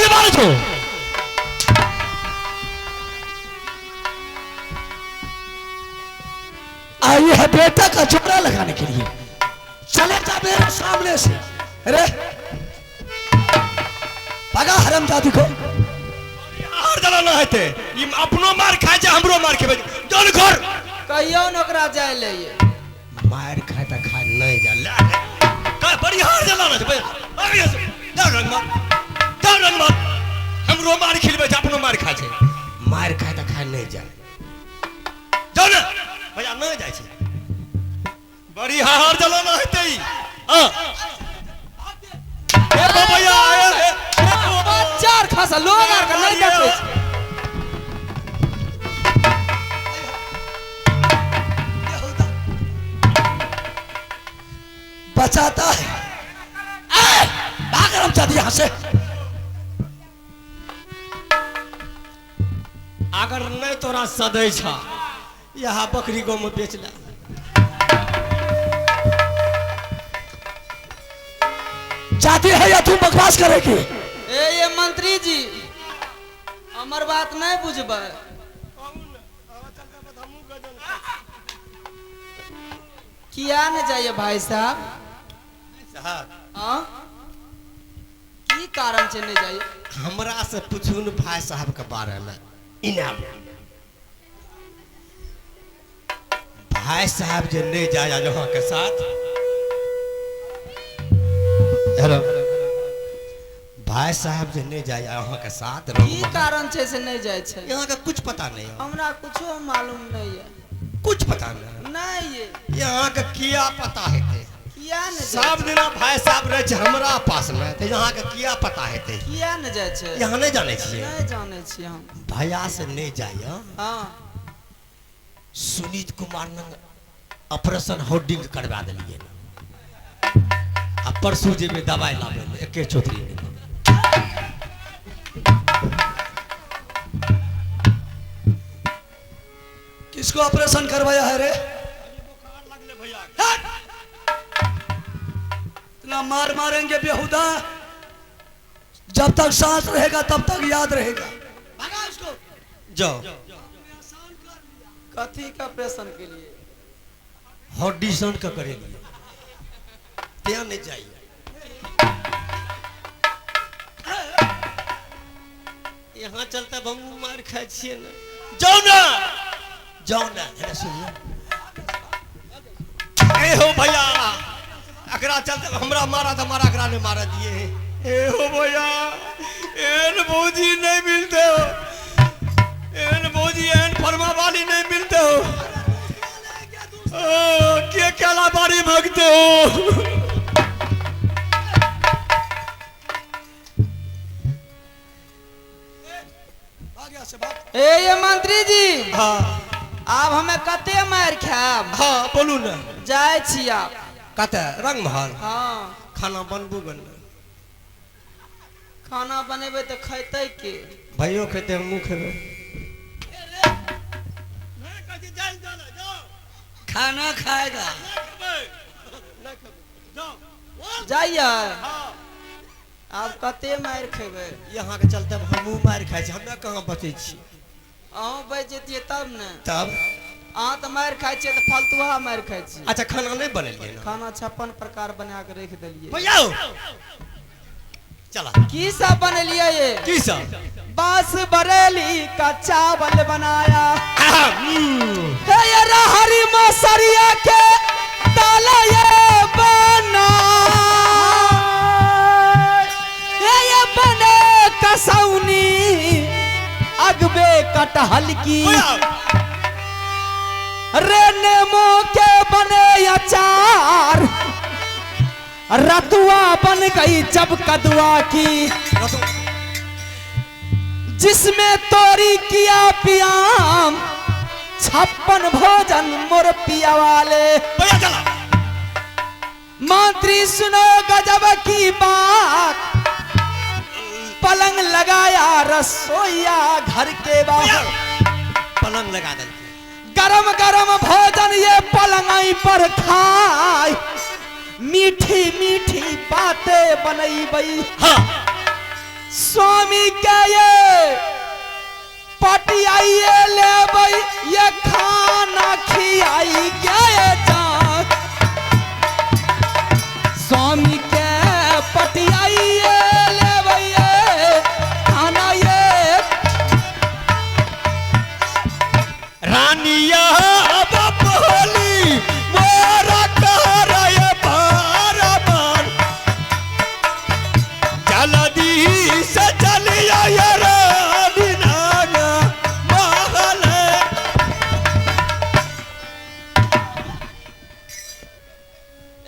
के बारे छो आई है बेटा का जोड़ा लगाने के लिए। चले जा मेरे सामने से। अरे भगा हरामजादी को। और जलाना है ते ये अपनो मार खाए जा हमरो मार के चल घर कहियो नोकरा जाय ले ये मार खाए त खा नहीं जा ले का बड़ी हार जलाना है आगे जा रंग मार हमरो मार खिलबे जा अपनो मार खा छे मार खाए त खा नहीं जा जाओ ना भैया नहीं जाय छे बड़ी हार जलाना है ते हां ए भैया चार खासा लोग आर के नहीं देखे बचाता है। भाग हरामजादी यहाँ से। अगर नहीं तोरा सदै छा यहाँ बकरी गो में बेच ले जाती है या तू बकवास करेगी? ए ये मंत्री जी हमर बात नहीं बुझबे किया न जाइए भाई साहब हाँ की कारण से नहीं जाइए हमरा से पूछून भाई साहब के बारे में इनाम भाई साहब जे नहीं जाया यहाँ के साथ हेलो भाई साहब जे नहीं जाया यहाँ के साथ की कारण से नहीं जाए छे यहाँ का कुछ पता नहीं है हमरा कुछो मालूम नहीं है कुछ पता नहीं नहीं ये यहाँ का किया पता है थे किया न सब दिन भाई साहब रहे छे हमरा पास में तो यहाँ का किया पता है थे किया न जाए छे यहाँ नहीं जाने छिए नहीं जाने छी हम भैया से नहीं जाइए हाँ सुनीत कुमार ने ऑपरेशन होर्डिंग करवा दिलिए आ परसों जे में दवाई लावे एक चौधरी में किसको ऑपरेशन करवाया है रे? इतना मार मारेंगे बेहुदा। जब तक सांस रहेगा तब तक याद रहेगा। भगा उसको। जाओ कथी का ऑपरेशन के लिए ऑडिशन का करेंगे ત્યાં नहीं जाइए यहाँ चलता बम्बू मार खाए छिए ना जाओ ना जरा सुनिए ए हो भैया अकरा चलते हमरा मारा तो मारा अकरा ने मारा दिए ए हो भैया एन भौजी नहीं मिलते हो एन भौजी एन फरमा वाली नहीं मिलते हो के केला बारी भागते हो ए ये मंत्री जी हाँ आप हमें कते मार खाब हाँ बोलू ना जाए छी आप कते रंग महल हाँ खाना बनबू बन खाना बनेबे तो खैते के भाइयों खेते हम मुँह खेबे खाना खाएगा। जाइए आप कते मार खेबे यहाँ के चलते हम मुँह मार खाए छी हमें कहाँ बचे छी अहाँ बच जेतिए तब न तब अहाँ तो मार खाए छिए तो फालतूहा मार खाए छी अच्छा खाना नहीं बनेलिए ना खाना 56 प्रकार बना के रख दिलिए भैया चला की सब बनेलिए ये की सब बांस बरेली का चावल बनाया है ये हरी मसरिया के ताला ये बना ये बने कसौनी अगबे कटहल की रे नेमो के बने अचार रतुआ बन गई जब कदुआ की जिसमें तोरी किया पियाम 56 भोजन मोर पिया वाले मंत्री सुनो गजब की बात पलंग लगाया रसोईया घर के बाहर पलंग लगा दे गरम गरम भोजन ये पलंग पर खाए मीठी मीठी बातें बनई बई हाँ स्वामी के ये पटियाइए ले भाई ये खाना खियाई गए जान स्वामी के पटियाइए ले भाई ये खाना ये रानिया बबोली मोरा कर ये बारबान जल्दी से चलिया ये रानी नाना महल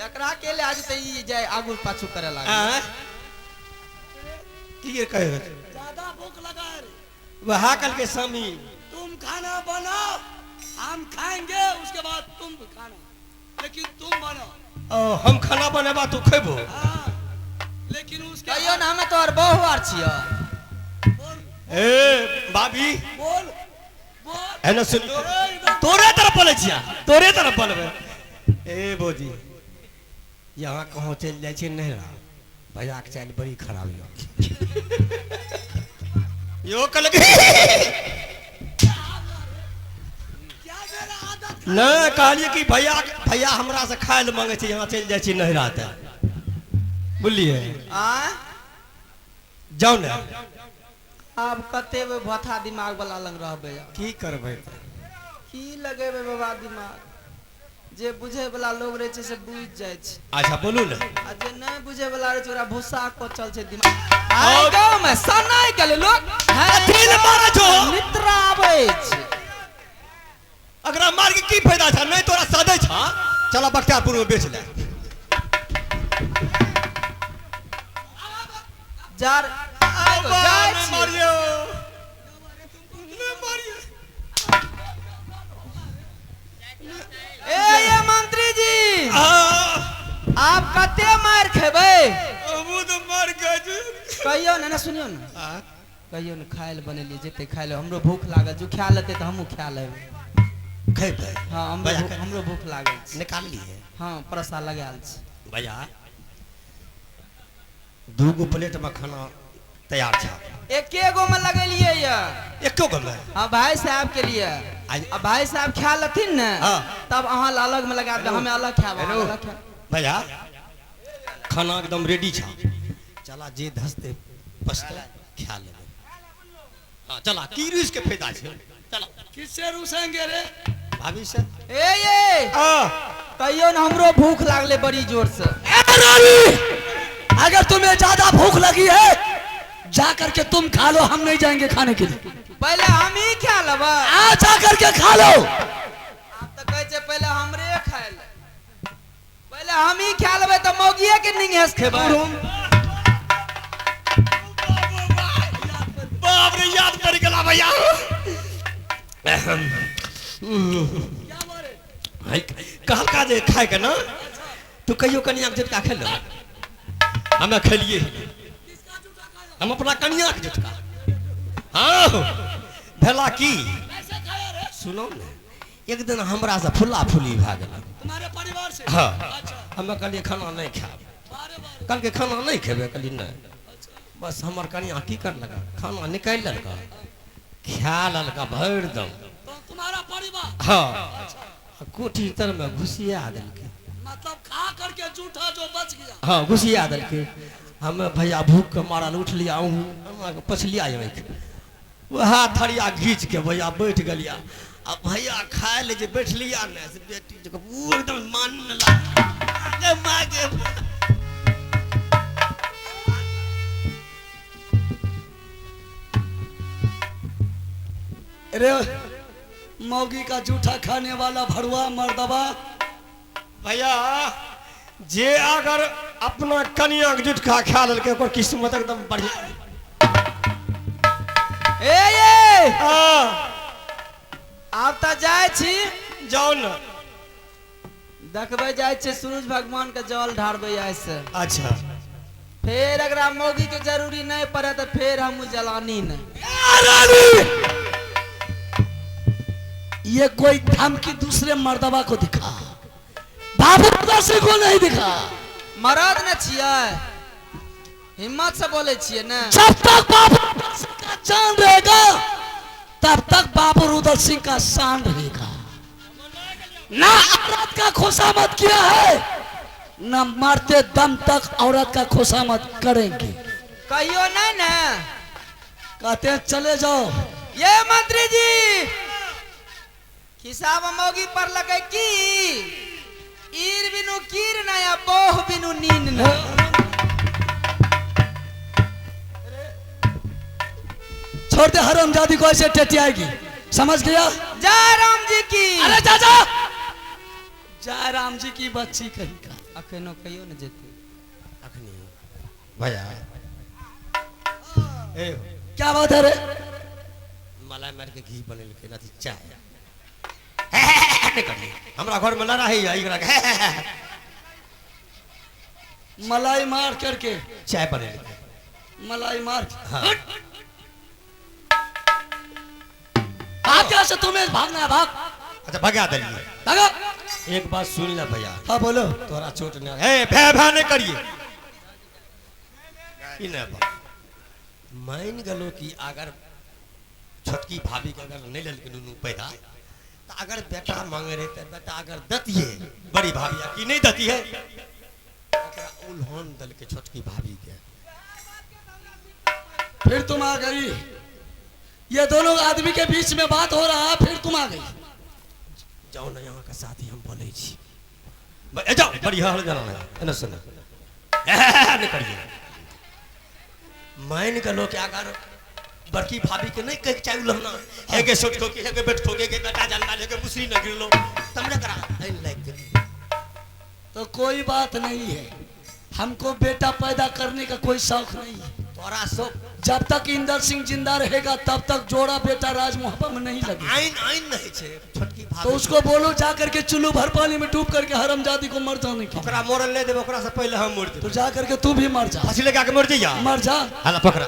एकरा के ले आज ते ई जाय आगू पाछू करे लागे ये कहे ज्यादा भूख लगा है रे। वह कल के स्वामी तुम खाना बनाओ हम खाएंगे उसके बाद तुम भी खाना लेकिन तुम बनाओ हम खाना बनेबा तू खेबो हाँ लेकिन उसके कहियो ना हमें तोहर बहु आर छियो बोल ए बाबी बोल बोल है ना सुन तोरे तरफ बोले छिया तोरे तरफ बोलबे ए बोजी यहाँ कहूँ चल जाए छी नहरा भैया के चाल बड़ी खराब यो कल क्या मेरा आदत न कहलिए कि भैया भैया हमरा से खाए ले मांगे छी यहाँ चल जाए छी नहरा त बुझलिए आ जाओ ना अब कते बे भथा दिमाग वाला लग रहबे की करबै की लगेबे बाबा दिमाग जे बुझे वाला लोग रहे छे से बुझ जाय छे अच्छा बोलू ना आ जे नहीं बुझे वाला रहे छे ओरा भूसा को चल छे दिमाग आइ गांव में सनाई गेले लोग अथी ले मारे छो निद्रा आबै छे अगर मार के की फायदा था नहीं तोरा सादे छा चला बख्तियारपुर में बेच ले जार आइगो जाय छी मारियो ए ये मंत्री जी आप कते मार खेबै वो तो मर गए कहियो ना सुनियो ना कहियो ना खाए ले बनेलिए जेते खाए ले हमरो भूख लागल जो खा लेते तो हमहू खा लेब खेबै हां हमरो भूख लागल छै निकाल लिए हां परसा लगाल छै भैया दूगो प्लेट में खाना तैयार था एके गो में लगेलिए या एको गो में हां भाई साहब के लिए अब भाई साहब खा लथिन ना हाँ। तब अहाँ अलग में लगा दे हमें अलग खाब अलग खाब भैया खाना एकदम रेडी छा चला जे धसते पछते खा लेबे हां चला की रिस के फायदा छै चला किससे रूसेंगे रे भाभी से ए ये कहियो ना हमरो भूख लागले बड़ी जोर से अगर तुम्हें ज्यादा भूख लगी है जा करके तुम खा लो हम नहीं जाएंगे खाने के लिए पहले हम ही खा लेबा आ जा करके खा लो आप तो कहै छै पहले हमरे खाए ले पहले हम ही खा लेबै त मौगिए के निंगेस खेबै बाप रे याद पड़ गेला भैया क्या मारे हाय कहल का जे खाए के ना तू कहियो कनिया के झटका खेल हमें खेलिए किसका जूता खाया हम अपना कनिया के झटका हाँ भेला की कैसे खाया रे सुनो ना एक दिन हमरा से फुल्ला फुली भए गेल तुम्हारे परिवार से हाँ अच्छा हमें कहलिए खाना नहीं खाब बारे बारे कल के खाना नहीं खेबे कहलिए नहीं बस हमर कनिया की कर लगा खाना निकाल ललका खा ललका भर दम तो तुम्हारा परिवार हाँ कोठी तर में घुसिया दिलके मतलब खा करके जूठा जो बच गया हाँ घुसिया दिलके हमें भैया भूख के मारल उठ लिया पछलिया वह थरिया घींच के भैया बैठ गलिया अब भैया खाए ले जे बैठ लिया ने से बेटी जो एकदम मान न लगे मागे अरे मौगी का जूठा खाने वाला भड़ुआ मर्दबा भैया जे अगर अपना कनिया के जुटका खा ललके ओकर किस्मत एकदम बढ़िया ए ये हाँ आप त जाय छी जाओ ना देखबै जाय छी सूरज भगवान के जल ढारबै ऐसे अच्छा फिर अगर मौगी के जरूरी नहीं पड़े तो फिर हम जलानी नहीं ये कोई धमकी दूसरे मर्दबा को दिखा बाबू दासी को नहीं दिखा मरद न छियै हिम्मत से बोले छिए ना। जब तक बाबू रुदल सिंह का जान रहेगा तब तक बाबू रुदल सिंह का शान रहेगा। ना औरत का खुशामद किया है ना मरते दम तक औरत का खुशामद करेंगे। कहियो नहीं ना। कहते हैं चले जाओ। ये मंत्री जी खिसाब मौगी पर लगे की ईर बिनु कीर ना या बोह बिनु नीन ना। छोड़ दे हरामजादी को, ऐसे टेटियाएगी। समझ गया? जय राम जी की। अरे चाचा जय राम जी की बच्ची कहीं का अखनो कहियो न जेते अखनी भैया ए क्या बात है रे? मलाई मार के घी बनेल के ना चाय नहीं करिए हमरा घर में लड़ा है एकरा के मलाई मार करके चाय बनेल मलाई मार। हाँ। क्या से तुम्हें भागना है? भाग। अच्छा भगा दिलिए। भागो। एक बात सुन ले भैया। हाँ बोलो। तोरा चोट न ए भे भे नहीं करिए ई न बा मान गलो कि अगर छोटकी भाभी के अगर नहीं ललके नुनू पैदा तो अगर बेटा मांगे रहे तो बेटा अगर दतिए बड़ी भाभी की नहीं दती है ओकरा उल्हन दल के छोटकी भाभी के फिर तुम आ गई। ये दोनों आदमी के बीच में बात हो रहा है, फिर तुम आ गई। जाओ ना यहाँ का साथी हम बोले छी जाओ बड़ी हल जाना है ना सुन नहीं करिए मान गलो कि अगर बड़की भाभी के नहीं कह चाहिए लहना है के सोच को कि है के बैठ को के बेटा जानना है के मुसरी न गिरलो तमने करा नहीं लाइक तो कोई बात नहीं है, हमको बेटा पैदा करने का कोई शौक नहीं है। तोरा सब जब तक इंदर सिंह जिंदा रहेगा तब तक जोड़ा बेटा राज मोहब्बत में नहीं लगे। आइन आइन नहीं छे छोटकी भाभी तो उसको बोलो जा करके चुल्लू भर पानी में डूब करके हरामजादी को मर जाने की। ओकरा मोरल ले देबे ओकरा से पहले हम मर तो देबे जा करके तू भी मर जा। फांसी लगा के मर जइया मर जा। हाला पकड़ा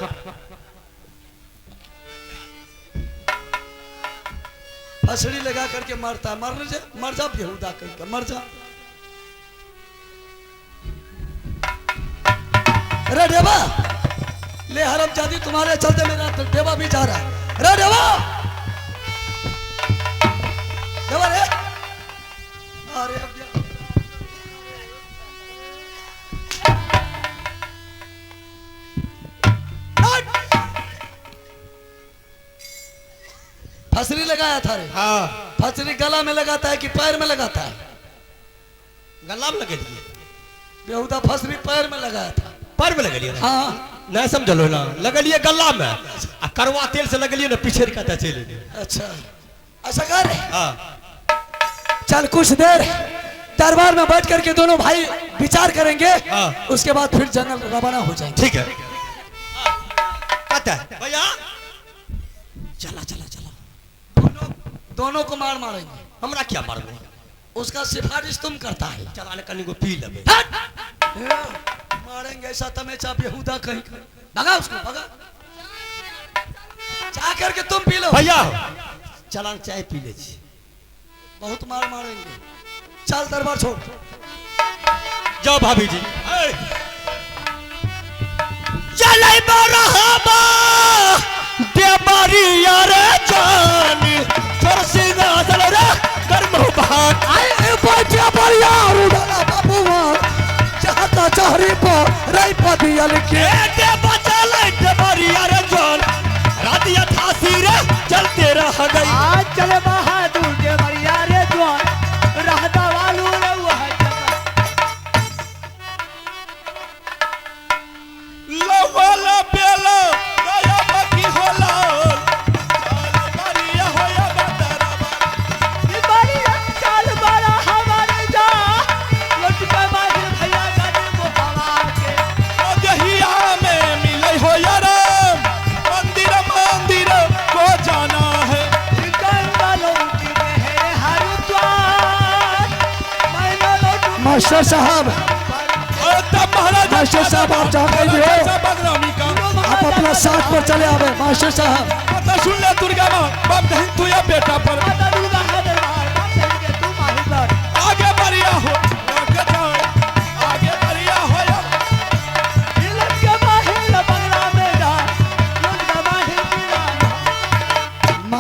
फसड़ी लगा करके मरता मर जा बेहुदा करके मर जा। अरे देवा ले हरामजादी तुम्हारे चलते मेरा तो देवा भी जा रहा है। अरे देवा देवा रे अरे अब फसरी लगाया था रे। हाँ फसरी गला में लगाता है कि पैर में लगाता है? गला में लगे दिए बेहुदा फसरी पैर में लगाया था। पैर में लगे लिए हाँ नहीं समझलो ना लगलिए गला में आ करवा तेल से लगलिए ना पीछे कहता चले अच्छा ऐसा कर। हाँ चल कुछ देर दरबार में बैठ करके दोनों भाई विचार करेंगे। हाँ। उसके बाद फिर जंगल रवाना हो जाएंगे। ठीक है कहता है भैया चला चला चला दोनों को मार मारेंगे। हमरा क्या मारना उसका सिफारिश तुम करता है। चला कनी को पी लेबे मारेंगे ऐसा तमेचा बेहुदा कहीं भगा उसको भगा जा करके तुम पी लो। भैया चला चाय पी ले छी बहुत मार मारेंगे। चल दरबार छोड़ जाओ भाभी जी चले बरहबा देबारी यार जान छोर सिंहासन रे कर्म भान आए बैठे बढ़िया रुडला बाबूवान चाहता चाहरी पर रही पदियल के दे बचले देबारी यार जान रातिया थासी रे चलते रह गई आज चले बहादुर के बढ़िया रे द्वार रहता वालू रे वह लवला बेला गया बाकी होला चल बढ़िया होया बदरबा बढ़िया चाल बड़ा हमारे जा लुट के बाद भैया गाड़ी को हवा के दहिया में मिले हो यार मंदिर मंदिर को जाना है निकल वालों की है हर द्वार मैंने लौट मास्टर साहब और तब महाराज मास्टर साहब आप जाकर भी हो बदनामी का आप अपना साथ पर चले आवे। मास्टर साहब पता सुन ले दुर्गा मां बाप कहीं तू या बेटा पर माता दुर्गा है दरबार बाप कहीं के तू माहिर आगे बढ़िया हो आगे जाओ आगे बढ़िया हो या लुट के बाद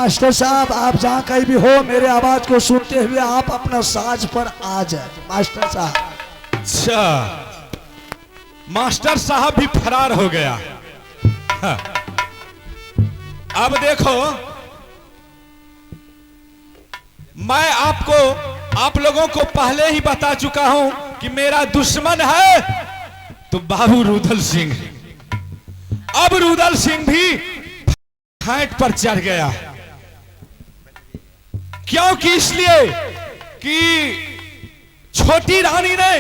मास्टर साहब आप जहाँ कहीं भी हो मेरे आवाज को सुनते हुए आप अपना साज पर आ जाए मास्टर साहब। अच्छा, मास्टर साहब भी फरार हो गया। हाँ। अब देखो, मैं आप लोगों को पहले ही बता चुका हूं कि मेरा दुश्मन है तो बाबू रुदल सिंह। अब रुदल सिंह भी फाइट पर चढ़ गया, क्योंकि इसलिए कि छोटी रानी ने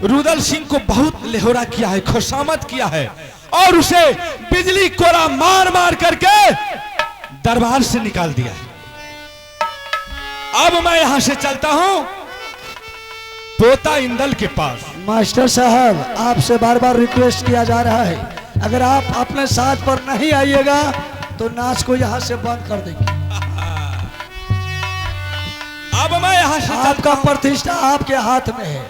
रुदल सिंह को बहुत लेहोरा किया है, खुशामद किया है और उसे बिजली कोरा मार मार करके दरबार से निकाल दिया। अब मैं यहां से चलता हूं पोता इंदल के पास। मास्टर साहब आपसे बार बार रिक्वेस्ट किया जा रहा है, अगर आप अपने साथ पर नहीं आइएगा तो नाच को यहाँ से बंद कर देंगे। अब मैं यहां से आपका प्रतिष्ठा आपके हाथ में है।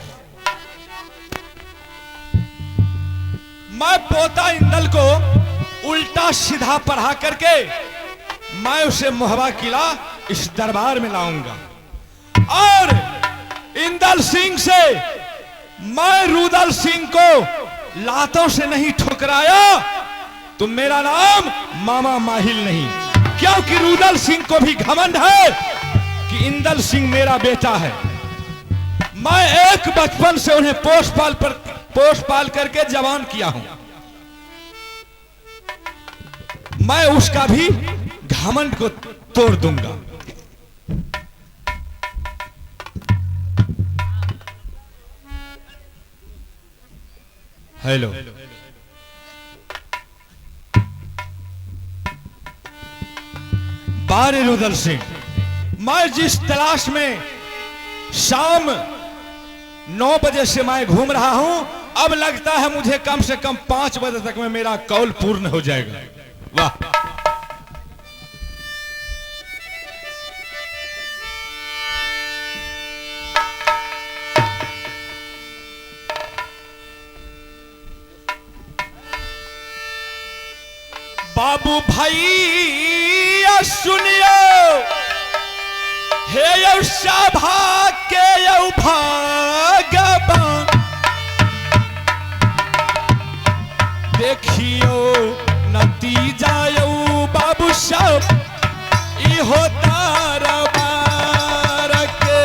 मैं पोता इंदल को उल्टा सीधा पढ़ा करके मैं उसे मोहबा किला इस दरबार में लाऊंगा और इंदल सिंह से मैं रुदल सिंह को लातों से नहीं ठुकराया तो मेरा नाम मामा माहिल नहीं, क्योंकि रुदल सिंह को भी घमंड है कि इंदल सिंह मेरा बेटा है। मैं एक बचपन से उन्हें पोष पाल करके जवान किया हूं। मैं उसका भी घमंड को तोड़ दूंगा। हेलो, बारे रुदल सिंह, मैं जिस तलाश में शाम 9 बजे से मैं घूम रहा हूं, अब लगता है मुझे कम से कम 5 बजे तक में मेरा कौल पूर्ण हो जाएगा। वाह, बाबू भाई सुनियो, हे यौ सभा के यौ भागवान, देखियो नतीजा यौ बाबू सब इहो दरबार के।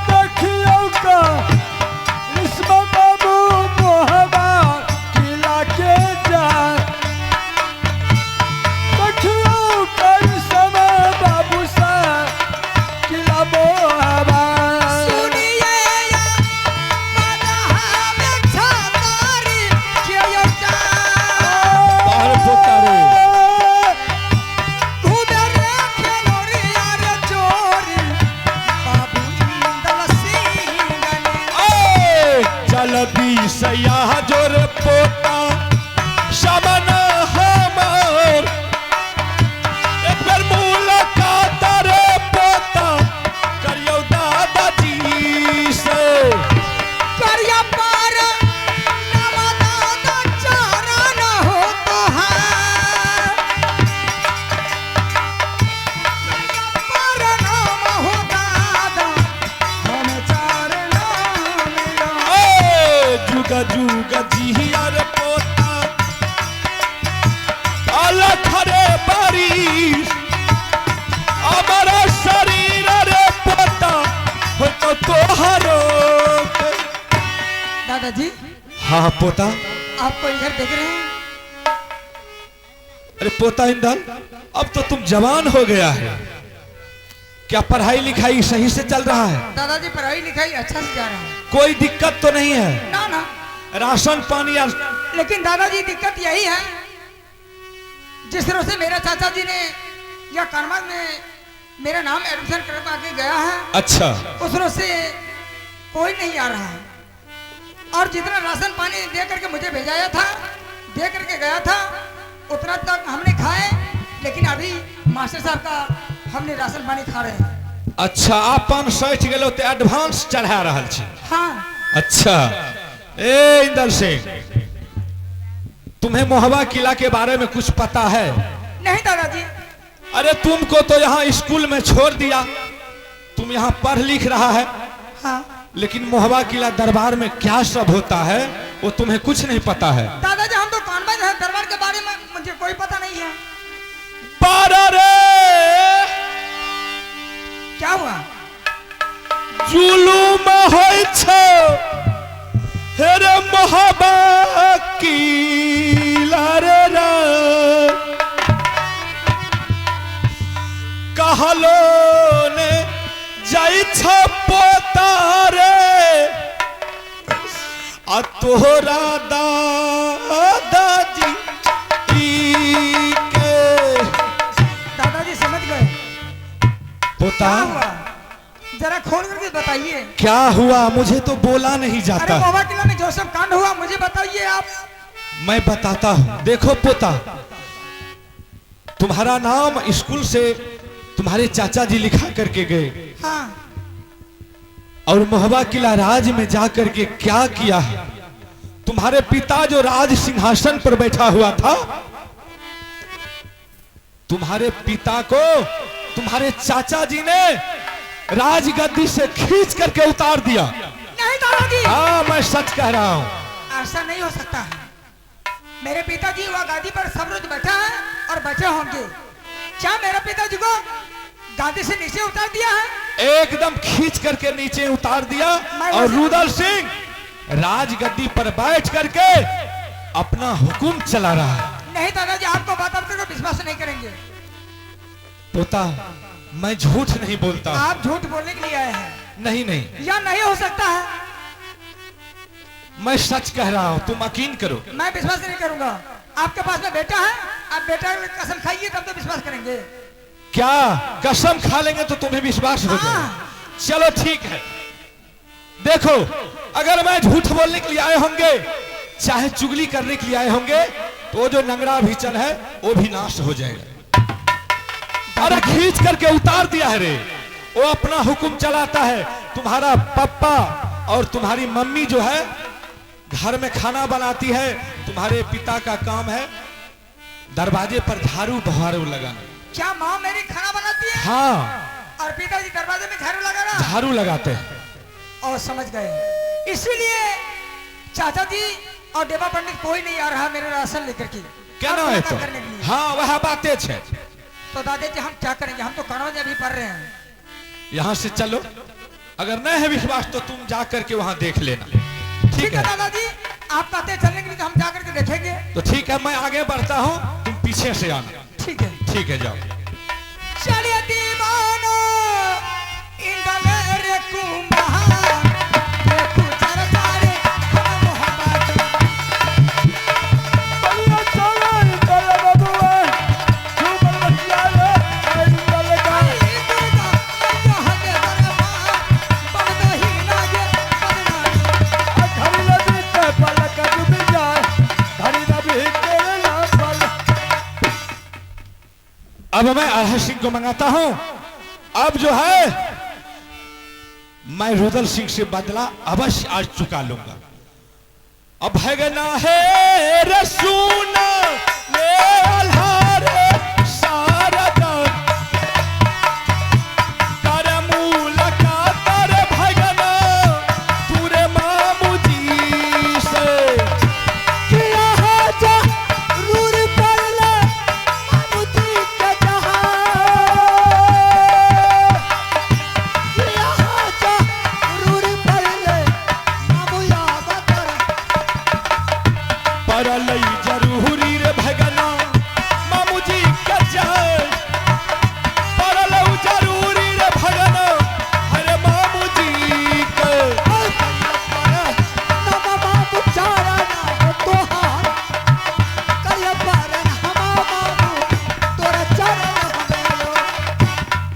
देखियो का इसमें बाबू मोहबा किला के जा, देखियो का इसमें बाबू सा किला मोहबा। सुनिए या मदहा में छातारी कियो जा, बाहर पोतारो उधर खेलोरी यार चोरी बाबू इंदल सिंह ने। जल्दी सयाह जोर पोता शमन हमार, एक बार मुलाकात रे पोता करियो दादाजी से। करिया पार नमदा चरण हो तो है, पार नाम हो दादा हम चरण मिला। जुग जुग जिया रे पोता अलख रे बारिश हमारा शरीर रे पोता हो तो तोहरो। दादाजी हाँ पोता। आपको इधर देख रहे हैं? अरे पोता इंदल, अब तो तुम जवान हो गया है, क्या पढ़ाई लिखाई सही से चल रहा है? दादाजी पढ़ाई लिखाई अच्छा से जा रहा है, कोई दिक्कत तो नहीं है? ना ना, राशन पानी या लेकिन दादाजी दिक्कत यही है, जिस तरह से मेरे चाचा जी ने या कानमाल में मेरा नाम एडमिशन करवा के गया है, अच्छा, उस तरह से कोई नहीं आ रहा है। और जितना राशन पानी दे करके मुझे भेजाया था, दे करके गया था, उतना तक हमने खाए, लेकिन अभी मास्टर साहब का हमने राशन पानी खा रहे हैं। अच्छा, आपन सच गेलो तो एडवांस चढ़ा रहल छी। हाँ अच्छा, ए इंदल सिंह, तुम्हें मोहबा किला के बारे में कुछ पता है? नहीं दादाजी। अरे तुमको तो यहाँ स्कूल में छोड़ दिया, तुम यहाँ पढ़ लिख रहा है, हाँ लेकिन मोहबा किला दरबार में क्या सब होता है वो तुम्हें कुछ नहीं पता है। दादाजी हम तो कानबाज हैं, दरबार के बारे में मुझे कोई पता नहीं है। बारा रे क्या हुआ? जुलूम होय छो हेरे मोहबा किला रे कहलो ने जाई छ पोतारे आ तोहरा दादाजी के। दादाजी समझ गए? पोता क्या हुआ जरा खोल करके बताइए। क्या हुआ? मुझे तो बोला नहीं जाता। अरे मोहबा किला में जो सब कांड हुआ मुझे बताइए आप। मैं बताता हूँ। देखो पोता, तुम्हारा नाम स्कूल से तुम्हारे चाचा जी लिखा करके गए, हाँ और मोहबा किला राज में जाकर के क्या किया है। तुम्हारे पिता जो राज सिंहासन पर बैठा हुआ था, तुम्हारे पिता को तुम्हारे चाचा जी ने राजगद्दी से खींच करके उतार दिया। नहीं दादाजी, हाँ मैं सच कह रहा हूँ। ऐसा नहीं हो सकता है। मेरे पिताजी वह गादी पर सब रोज बैठा है और बैठे होंगे। क्या मेरे पिताजी को गादी से नीचे उतार दिया है? एकदम खींच करके नीचे उतार दिया, और रुदल सिंह राजगद्दी पर बैठ करके अपना हुक्म चला रहा है। नहीं दादाजी, आपको बात आप तो विश्वास नहीं करेंगे। पोता मैं झूठ नहीं बोलता। आप झूठ बोलने के लिए आए हैं? नहीं नहीं, या नहीं हो सकता है। मैं सच कह रहा हूँ, तुम यकीन करो। मैं विश्वास नहीं करूंगा। आपके पास में बेटा है, आप बेटा की कसम खाइए तब तो विश्वास करेंगे। क्या कसम खा लेंगे तो तुम्हें विश्वास हो जाएगा? चलो ठीक है। देखो, अगर मैं झूठ बोलने के लिए आए होंगे, चाहे चुगली करने के लिए आए होंगे, तो वो जो नंगरा भीचन है वो भी नाश हो जाएगा। अरे खींच करके उतार दिया है रे, वो अपना हुक्म चलाता है। तुम्हारा पापा और तुम्हारी मम्मी जो है घर में खाना बनाती है, तुम्हारे पिता का काम है दरवाजे पर झाड़ू बहारू लगाना। क्या माँ मेरी खाना बनाती है? हाँ, और पिताजी दरवाजे में झाड़ू लगाना? झाड़ू लगाते हैं। और समझ गए, इसीलिए चाचा जी और देवा पंडित कोई नहीं आ रहा मेरे राशन लेकर के। क्या ना है तो? करने के लिए। हाँ वह बातें है। तो दादाजी हम क्या करेंगे? हम तो कानून अभी पढ़ रहे हैं। यहाँ से चलो, अगर नहीं है विश्वास तो तुम जा करके वहाँ देख लेना। ठीक है दादाजी, आप कहते हैं चलने के लिए तो हम जा करके देखेंगे। तो ठीक है, मैं आगे बढ़ता हूँ, तुम पीछे से आना। ठीक है ठीक है, जाओ। चलिए दीवानो इंदले रे कुम्हा देखो चरचा रे हम मोहब्बत बल्ला चलन कर बबुआ झूमर बचिया रे इंदल का दुर्गा यहाँ के दरबार बंद ही लागे बदनामी। घड़ी लगी के पलक डूब जाए, घड़ी दबी तेरे ना पल। अब मैं अरहर सिंह को मंगाता हूँ। अब जो है मैं रुदल सिंह से बदला अवश्य आज चुका लूंगा। अब है ना है रसूना ले अल्हारे सारदा कर मुलाकात रे भगना पूरे मामू जी से। किया है जरूर कर ले मामुदी के जहां, किया है जरूर कर ले मामुया बकर। पर लई जरूरी रे भगना मामू जी के जाए, पर लई जरूरी रे भगना अरे मामू जी के। ना बाबू चारा ना हो तोहार, करिया पारन हमा बाबू तोरा चारा ना हमें।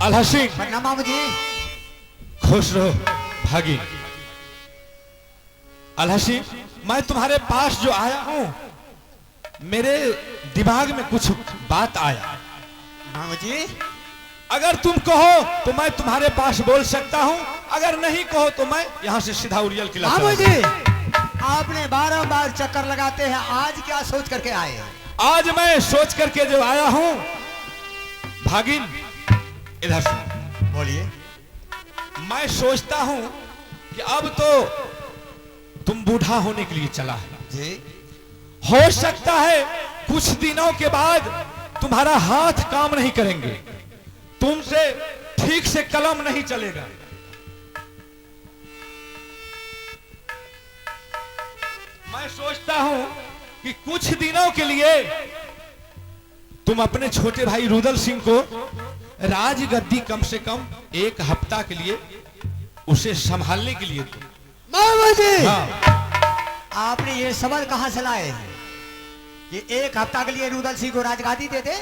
अल्लाह सिंह प्रणाम मामू जी। खुश रहो भागी। अल्लाह सिंह, मैं तुम्हारे पास जो आया हूं, मेरे दिमाग में कुछ बात आया। मामू जी अगर तुम कहो तो मैं तुम्हारे पास बोल सकता हूं, अगर नहीं कहो तो मैं यहां से सीधा उरियल किला मामू चला जी आपने बारंबार चक्कर लगाते हैं, आज क्या सोच करके आए हैं? आज मैं सोच करके जो आया हूं, भागिन इधर सुनो। बोलिए। मैं सोचता हूं कि अब तो तुम बूढ़ा होने के लिए चला है जी। हो सकता है कुछ दिनों के बाद तुम्हारा हाथ काम नहीं करेंगे, तुमसे ठीक से कलम नहीं चलेगा। मैं सोचता हूं कि कुछ दिनों के लिए तुम अपने छोटे भाई रुदल सिंह को राजगद्दी कम से कम 1 हफ्ता के लिए उसे संभालने के लिए दो। मामा जी, हाँ, आपने ये सवाल कहां से लाए हैं कि 1 हफ्ता के लिए रुदल सिंह को राजगादी दे दे?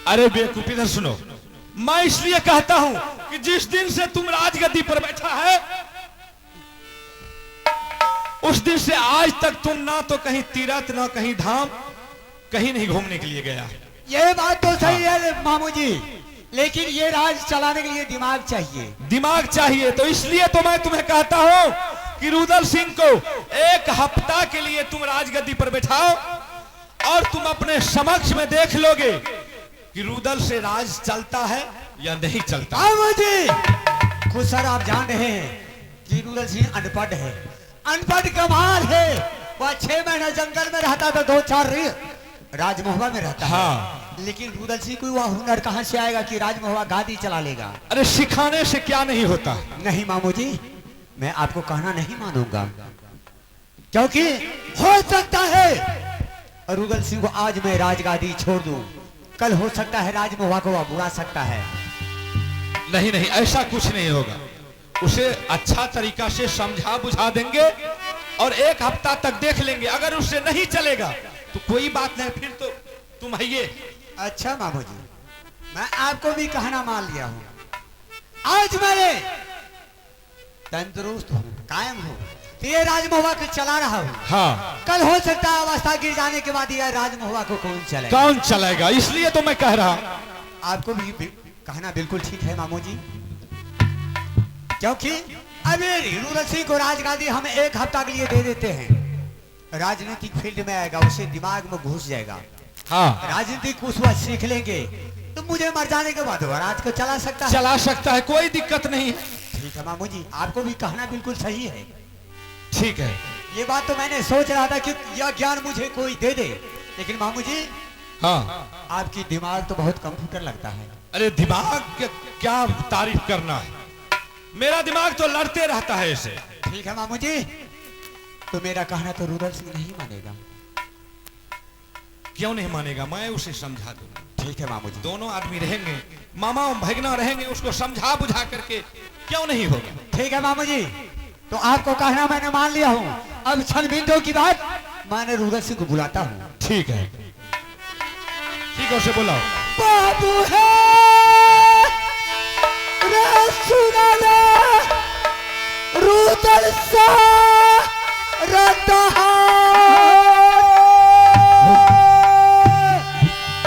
अरे बेवकूफ, इधर सुनो। मैं इसलिए कहता हूं कि जिस दिन से तुम राजगद्दी पर बैठा है, उस दिन से आज तक तुम ना तो कहीं तीर्थ ना कहीं धाम, कहीं नहीं घूमने के लिए गया। ये बात तो सही है मामू जी, लेकिन ये राज चलाने के लिए दिमाग चाहिए। दिमाग चाहिए, तो इसलिए तो मैं तुम्हें कहता हूं कि रुदल सिंह को 1 हफ्ता के लिए तुम राजगद्दी पर बैठाओ और तुम अपने समक्ष में देख लोगे कि रुदल से राज चलता है या नहीं चलता। मामू जी, खुद सर आप जान रहे हैं कि रुदल सिंह अनपढ़ है, अनपढ़ कमाल है। वह 6 महीने जंगल में रहता था, 2-4 राजमहुआ में रहता है। हाँ। लेकिन रुदल सिंह को वह हुनर कहां से आएगा कि राजमहुआ गादी चला लेगा? अरे सिखाने से क्या नहीं होता। नहीं मामू जी, मैं आपको कहना नहीं मानूंगा, क्योंकि हो सकता है रुदल सिंह को आज मैं राजगादी छोड़ दूं, कल हो सकता है राजमहुआ को वह बुला सकता है। नहीं नहीं, ऐसा कुछ नहीं होगा। उसे अच्छा तरीका से समझा बुझा देंगे और 1 हफ्ता तक देख लेंगे। अगर उससे नहीं चलेगा तो कोई बात नहीं, फिर तो तुम है ये। अच्छा मामू जी, मैं आपको भी कहना मान लिया हूं। आज मैं तंदुरुस्त हूं, कायम हूं, तो ये राजमहुआ को चला रहा हूं। हाँ, कल हो सकता है अवस्था गिर जाने के बाद यह राजमहुआ को कौन चलेगा? कौन चलाएगा? इसलिए तो मैं कह रहा। आपको भी कहना बिल्कुल ठीक है मामू जी, क्योंकि अभी रुदल सिंह को राजगादी हम 1 हफ्ता के लिए दे देते हैं, राजनीतिक फील्ड में आएगा, उसे दिमाग में घुस जाएगा। हाँ, राजनीतिक कुछ वह सीख लेंगे तो मुझे मर जाने के बाद वह राज को चला सकता है। चला सकता है, कोई दिक्कत नहीं है। ठीक है मामू जी, आपको भी कहना बिल्कुल सही है। ठीक है। ये बात तो मैंने सोच रहा था कि यह ज्ञान मुझे कोई दे दे, लेकिन मामू जी हाँ, आपकी दिमाग तो बहुत कंप्यूटर लगता है। अरे दिमाग क्या तारीफ करना है, मेरा दिमाग तो लड़ते रहता है ऐसे। ठीक है मामू जी, तो मेरा कहना तो रुदल सिंह नहीं मानेगा। क्यों नहीं मानेगा? मैं उसे समझा दूंगा। ठीक है मामू जी, दोनों आदमी रहेंगे, मामा और भगना रहेंगे, उसको समझा बुझा करके क्यों नहीं होगा। ठीक है मामू जी, तो आपको कहना मैंने मान लिया हूँ। अब क्षण बिंदु की बात मैंने रुदल सिंह को बुलाता हूँ। ठीक है, ठीक है, उसे बुलाओ। बाबू है रे सुना ले रुदल सा रतहा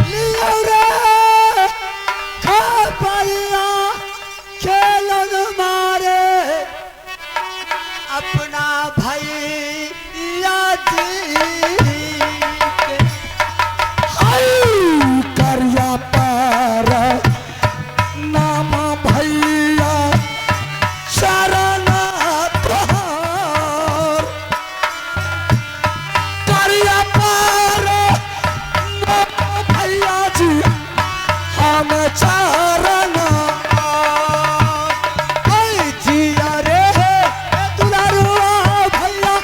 लियो रे खा पाया खेलन मारे अपना भाई याद करिया पर नाम भैया शरण तोहर। करिया पर नाम भैया जी हम चरण जिया रे दुलारुआ भैया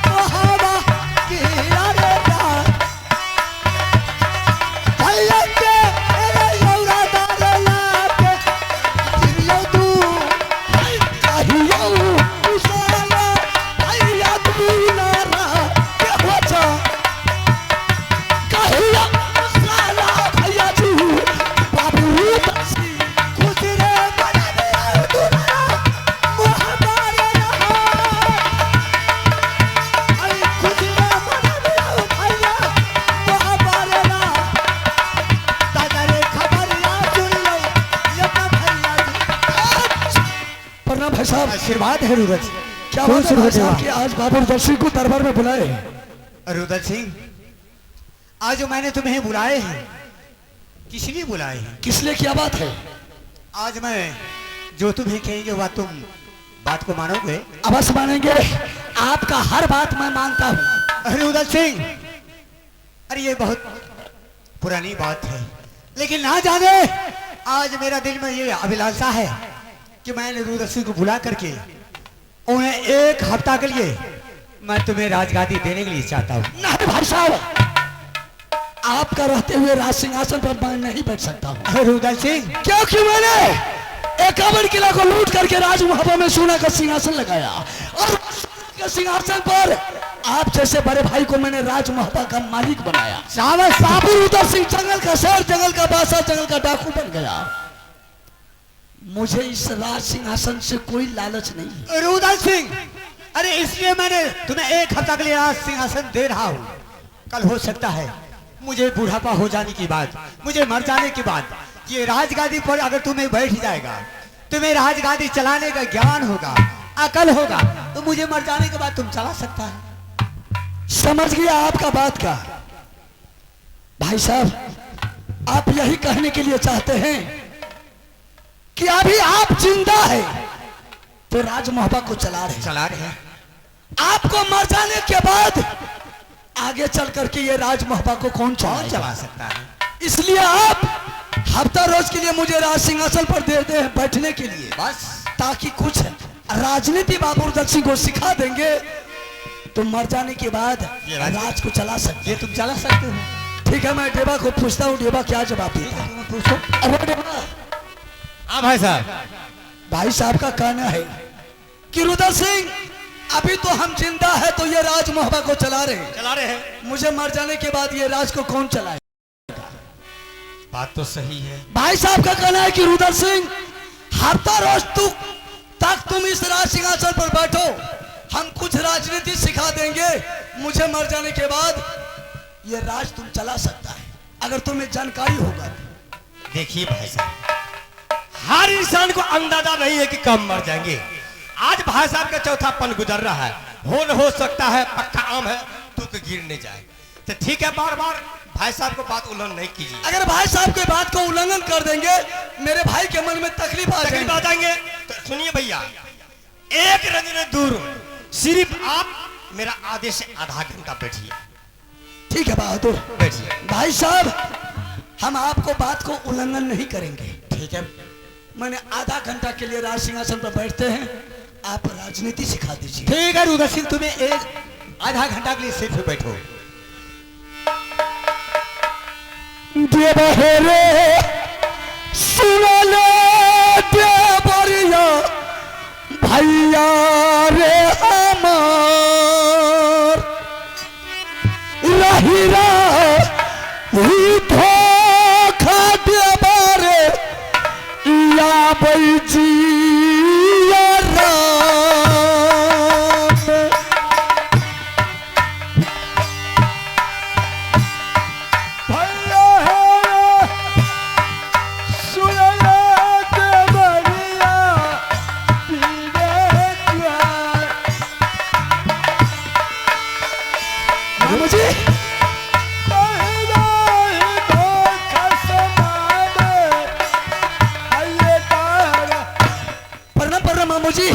मोहबा किया रे भैया के यौरा डाला के जियो तू कहियो उसाला भैया दुलारा के होचा। कहियो उसाला भैया जी बाबू दसी खुश रे बना दे दुलारा मोहबा रे आई खुश रे बना दे भैया मोहबा रे ताजा रे खबर या सुन लो ये भैया प्रणाम भाई साहब। आशीर्वाद है रुदल। क्या खुश बात है रहो भाई साहब देवा। कि आज बाबू रुदल सिंह को दरबार में बुलाए? रुदल सिंह, आज जो मैंने तुम्हें बुलाए हैं, किस लिए बुलाए हैं? किस लिए, क्या बात है? आज मैं जो तुम्हें कहेंगे वह तुम बात को मानोगे? अवश्य मानेंगे, आपका हर बात मैं मानता हूँ। अरे रुदल सिंह, अरे ये बहुत पुरानी बात है, लेकिन ना जाने आज मेरा दिल में ये अभिलाषा है कि मैंने रुदल सिंह को बुला करके उन्हें एक हफ्ता के लिए मैं तुम्हें राजगादी देने के लिए चाहता हूँ। नहीं भाई साहब, आपका रहते हुए राज सिंहासन पर मैं नहीं बैठ सकता हूँ। अरे रुदल सिंह, क्योंकि मैंने 51 किला को लूट करके राज मुहब्बा में सोना का सिंहासन लगाया और के सिंहासन पर आप जैसे बड़े भाई को मैंने राज मुहब्बा का मालिक बनाया। शाबाश। बाबू रुदल सिंह जंगल का शेर, जंगल का बादशाह, जंगल का डाकू बन गया। मुझे इस राज सिंहासन से कोई लालच नहीं है। रुदल सिंह, अरे इसलिए मैंने तुम्हें एक हफ्ता के लिए राज सिंहासन दे रहा हूँ। कल हो सकता है मुझे बुढ़ापा हो जाने की बात, मुझे मर जाने की बात, ये राजगादी पर अगर तुम्हें बैठ जाएगा, तुम्हें राजगादी चलाने का ज्ञान होगा, अकल होगा, तो मुझे मर जाने के बाद तुम चला सकता है। समझ गया आपका बात का। भाई साहब, आप यही कहने के लिए चाहते हैं कि अभी आप जिंदा है तो राज मुहब्बा को चला रहे हैं। आपको मर जाने के बाद आगे चल करके ये राज मुहब्बा को कौन चला सकता है? इसलिए आप हफ्ता रोज के लिए मुझे राज सिंहासन पर देते हैं बैठने के लिए, बस ताकि कुछ राजनीति बाबू रुदल सिंह को सिखा देंगे तो मर जाने के बाद राज को चला सकते। ये तुम चला सकते हो। ठीक है, मैं डेबा को पूछता हूँ, डेबा क्या जवाब देता है? पूछो। अरे डेबा, हाँ भाई साहब, भाई साहब का कहना है कि रुदल सिंह अभी तो हम जिंदा है तो ये राज मुहब्बा को चला रहे हैं, मुझे मर जाने के बाद ये राज को कौन चलाए? बात तो सही है। भाई साहब का कहना है कि रुदल सिंह हफ्ता रोज तक तुम इस राज सिंहासन पर बैठो, हम कुछ राजनीति सिखा देंगे, मुझे मर जाने के बाद ये राज तुम चला सकता है, अगर तुम्हें जानकारी होगा। देखिए भाई साहब, हर इंसान को अंदाजा नहीं है कि कब मर जाएंगे। आज भाई साहब का चौथा पन गुजर रहा है, हो सकता है पक्का आम है तो गिर नहीं जाए। तो ठीक है, बार बार भाई साहब को बात उल्लंघन नहीं कीजिए। अगर भाई साहब के बात को उल्लंघन कर देंगे, मेरे भाई के मन में तकलीफ आ जाएंगे। तो सुनिए भैया, एक रजने दूर सिर्फ आप मेरा आदेश से आधा घंटा बैठिए। ठीक है बहादुर, बैठिए। भाई साहब, हम आपको बात को उल्लंघन नहीं करेंगे। ठीक है, मैंने आधा घंटा के लिए राज सिंहासन पर बैठते हैं, आप राजनीति सिखा दीजिए। ठीक है रुदल सिंह, तुम्हें एक आधा घंटा के लिए सिर्फ बैठो। देवहरे सुनले देवरिया भैया रे हमार रही धोखा देवरे या बैजिया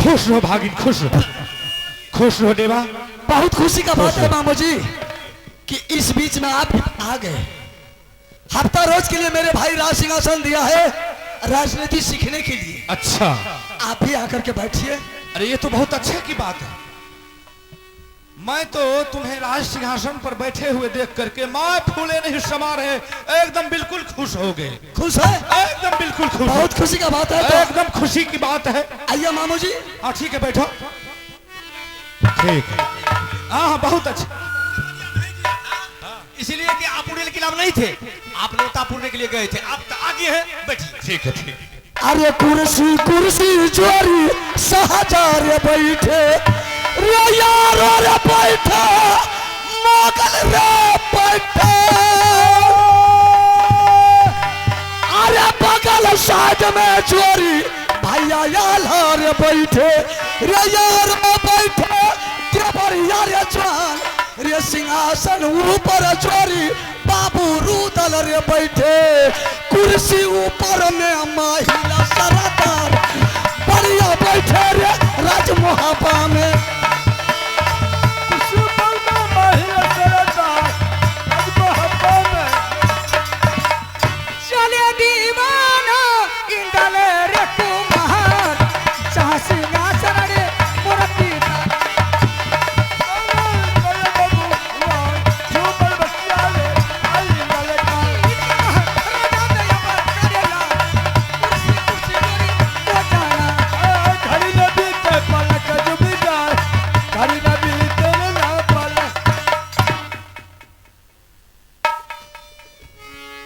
खुश रहो भागिन, खुश रहो देवा। बहुत खुशी का बात है मामू जी कि इस बीच में आप आ गए। हफ्ता रोज के लिए मेरे भाई राज सिंहासन दिया है राजनीति सीखने के लिए। अच्छा, आप भी आकर के बैठिए। अरे ये तो बहुत अच्छे की बात है। मैं तो तुम्हें राज सिंहासन पर बैठे हुए देख करके माँ फूले नहीं समा रहे, एकदम बिल्कुल खुश हो गए। खुश है? एकदम बिल्कुल खुश। बहुत खुशी का बात है तो एकदम खुशी की बात है। आइए मामू जी। हाँ ठीक है, बैठो। ठीक है, हाँ बहुत अच्छा। इसलिए कि आप उड़ेल के लाभ नहीं थे, आप लोटा पूरने के लिए गए थे, आप तो आगे हैं, बैठिए। ठीक है, ठीक है। अरे कुर्सी कुर्सी जोरी सहजार बैठे रे यारो रे बैठे मोगल रे बैठे। अरे बगल साइड में चोरी भैया यार बैठे रे यार बैठे के बढ़िया रे जवान रे सिंहासन ऊपर चोरी बाबू रूदल रे बैठे कुर्सी ऊपर में महिला सरदार बढ़िया बैठे रे राजमोहबा में चले दीवाना इंदल रे कुमार जहाँ सिंहासन रे मोरा पिता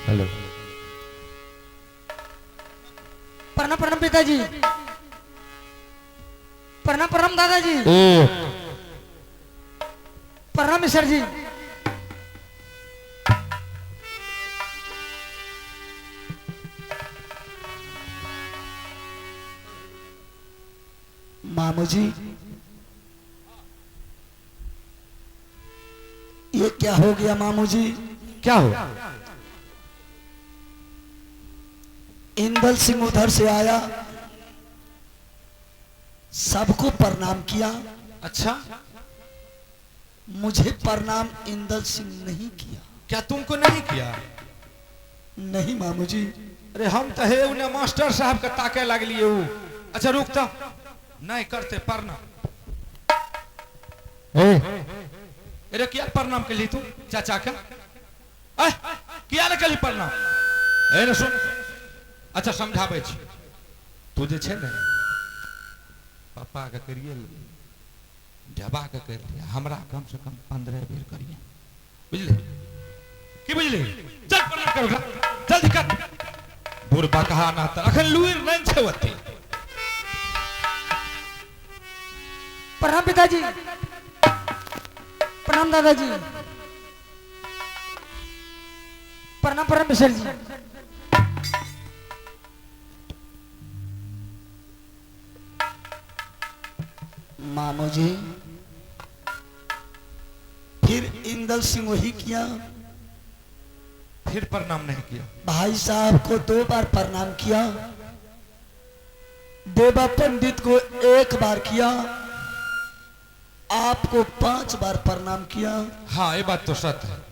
हेलो प्रणाम प्रणाम पिताजी प्रणाम प्रणाम दादाजी प्रणाम मिश्र जी मामू जी ये क्या हो गया मामू जी? क्या हो? इंदल सिंह उधर से आया, सबको प्रणाम किया। अच्छा, मुझे प्रणाम इंदल सिंह नहीं किया। क्या तुमको नहीं किया? नहीं मामू जी। अरे हम तो है उन्हें मास्टर साहब का ताके लगलिए हूँ। अच्छा रुक तो नहीं करते प्रणाम। अरे क्या प्रणाम के लिए तू चाचा का? क्या के लिए प्रणाम? ए सुन, अच्छा समझावे छी। तू जे छे ने पापा के करिए ढबा के कर लिया, हमरा कम से कम 15 बेर करिए, बुझले की? बुझले? चल प्रणाम करो, जल्दी कर। बुढ़बा कहा ना त अखन लुइर नहीं छे वते। प्रणाम पिताजी, प्रणाम दादाजी, प्रणाम प्रणाम मिश्र जी। मामू जी फिर इंदल सिंह वही किया, फिर प्रणाम नहीं किया। भाई साहब को 2 बार प्रणाम किया, देवा पंडित को 1 बार किया, आपको 5 बार प्रणाम किया। हाँ ये बात तो सत्य है।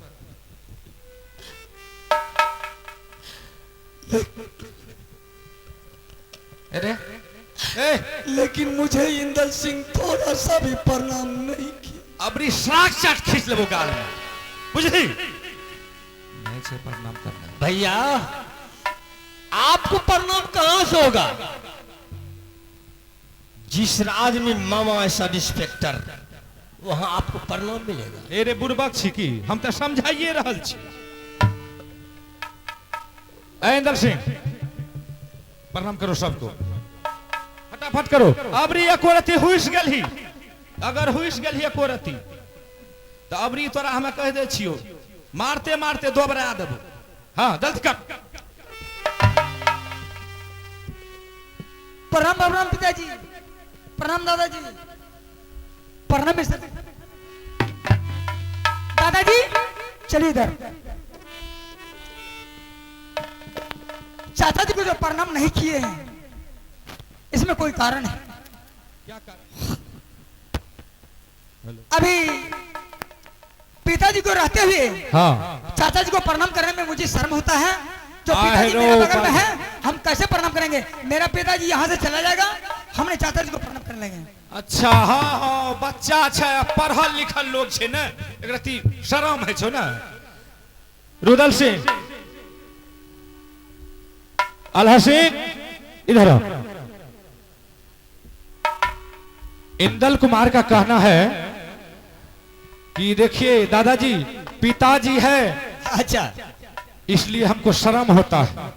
अरे लेकिन मुझे इंदल सिंह थोड़ा सा भी प्रणाम नहीं किया। अबरी साक्षात खींच ले वो गाल में, बुझली? नहीं से प्रणाम करना भैया आपको प्रणाम कहां से होगा? जिस राज में मामा है सब इंस्पेक्टर, वहां आपको प्रणाम मिलेगा। अरे बुढ़बक छी की, हम तो समझाइए रहल छी। इंदल सिंह प्रणाम करो सबको, फटाफट करो। अबरी एको रती हुइस गेल ही, अगर हुइस गेल ही एको रती तो अबरी तोरा हमें कह दे छियो, मारते मारते दोबरा देबो। हाँ जल्दी कर। प्रणाम प्रणाम पिताजी, प्रणाम दादाजी, प्रणाम मिश्र जी। दादाजी चलिए इधर। चाचा जी को जो प्रणाम नहीं किए हैं इसमें कोई कारण है। क्या कारण? अभी पिताजी को रहते हुए हाँ चाचा जी को प्रणाम करने में मुझे शर्म होता है। जो पिताजी हेलो, मेरे बगल में है, हम कैसे प्रणाम करेंगे? मेरा पिताजी यहाँ से चला जाएगा, हमने चाचा जी को प्रणाम कर लेंगे। अच्छा हाँ हाँ, बच्चा अच्छा पढ़ल लिखल लोग छे ना, एकरा ती शरम है छो ना। रुदल सिंह, अल्लाह सिंह इधर आओ। इंदल कुमार का कहना है कि देखिए दादाजी पिताजी है, अच्छा इसलिए हमको शर्म होता है।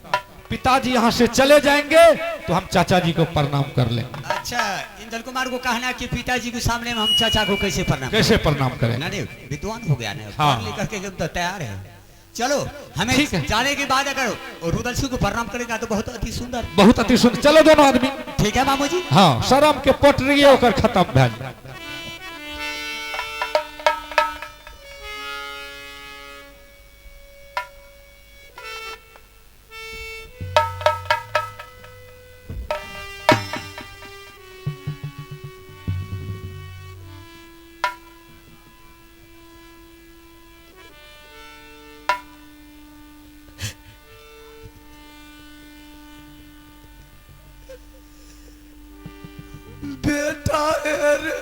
पिताजी यहाँ से चले जाएंगे तो हम चाचा जी को प्रणाम कर लेंगे। अच्छा, इंदल कुमार को कहना कि पिताजी के सामने में हम चाचा को कैसे प्रणाम कैसे प्रणाम करें? नहीं विद्वान हो गया ना, हाँ। पढ़ लिख करके एकदम तो तैयार है। चलो हमें ठीक है। जाने के बाद अगर रुदल सिंह को प्रणाम करेगा तो बहुत अति सुंदर। बहुत अति सुंदर। चलो दोनों आदमी। ठीक है मामू जी। हाँ शर्म के पटरी होकर खत्म भैल। बेटा है रे।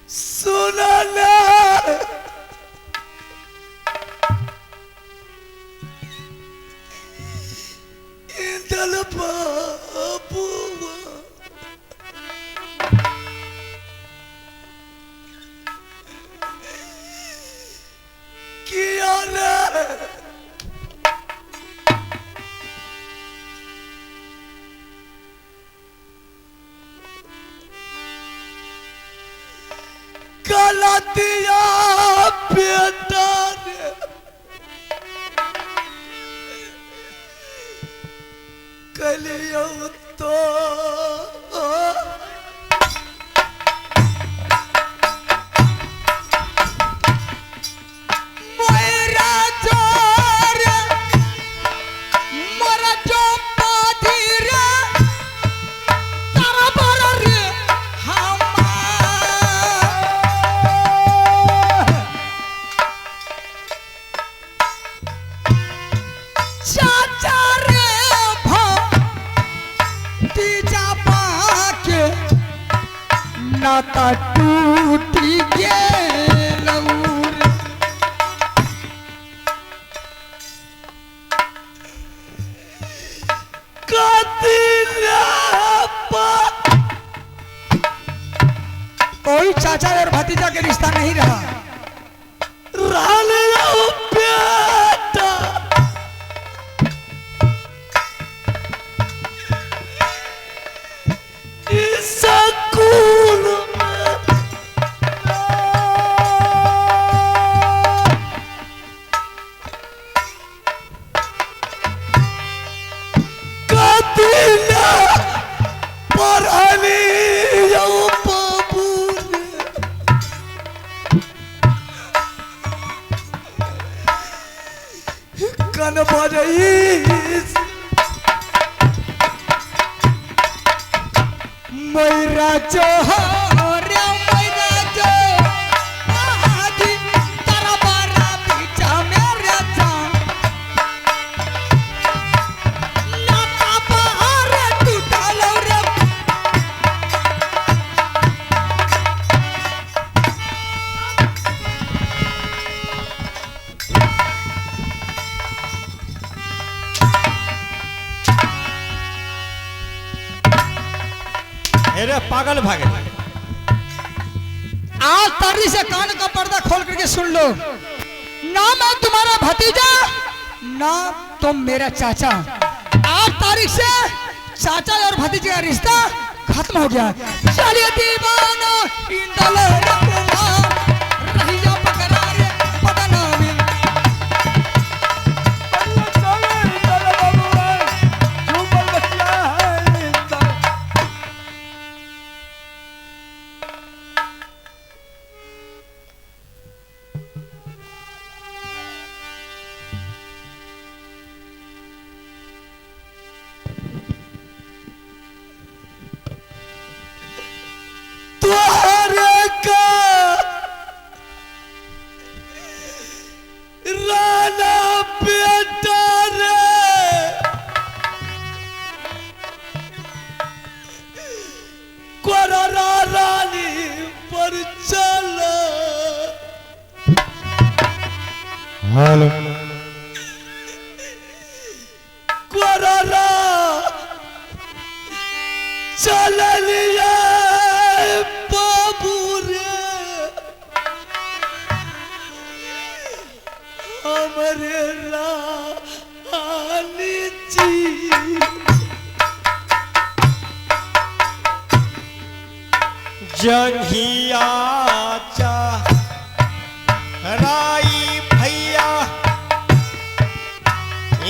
सुना ना इंदल बाबू किया रे। गलतिया बेटा रे। कलियो तो मेरा जोर मरा जो पाधी रे तारा बारा रे चाचा रे भतीजा बाके नाता टूटी गेल रे। कोई चाचा और भतीजा के रिश्ता नहीं रहा। बेटा इस स्कूल कन बरईस मैरा जो रे मैरा जो आदि तारा बारा बीचा मेरे जान नाता बाहर टूटा लो रे। अरे पागल भागे। आज तारीख से कान का पर्दा खोल करके सुन लो। ना मैं तुम्हारा भतीजा ना तुम मेरा चाचा। आज तारीख से चाचा और भतीजे का रिश्ता खत्म हो गया। चलिए दीवाना इंदल रहिया पकड़ा रे बदनामी। हेलो चल लिया बाबू रे हमरे राज जंघिया राई भैया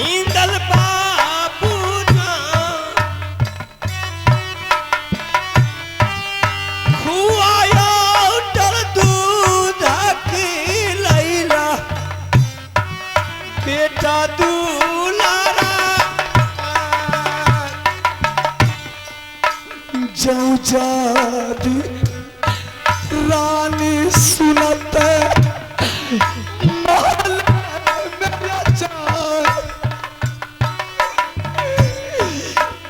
इंदल बाबू खुआया डर दूध खिलैला बेटा दुलारा जाऊ जादी रानी सुनत महल मेरा जान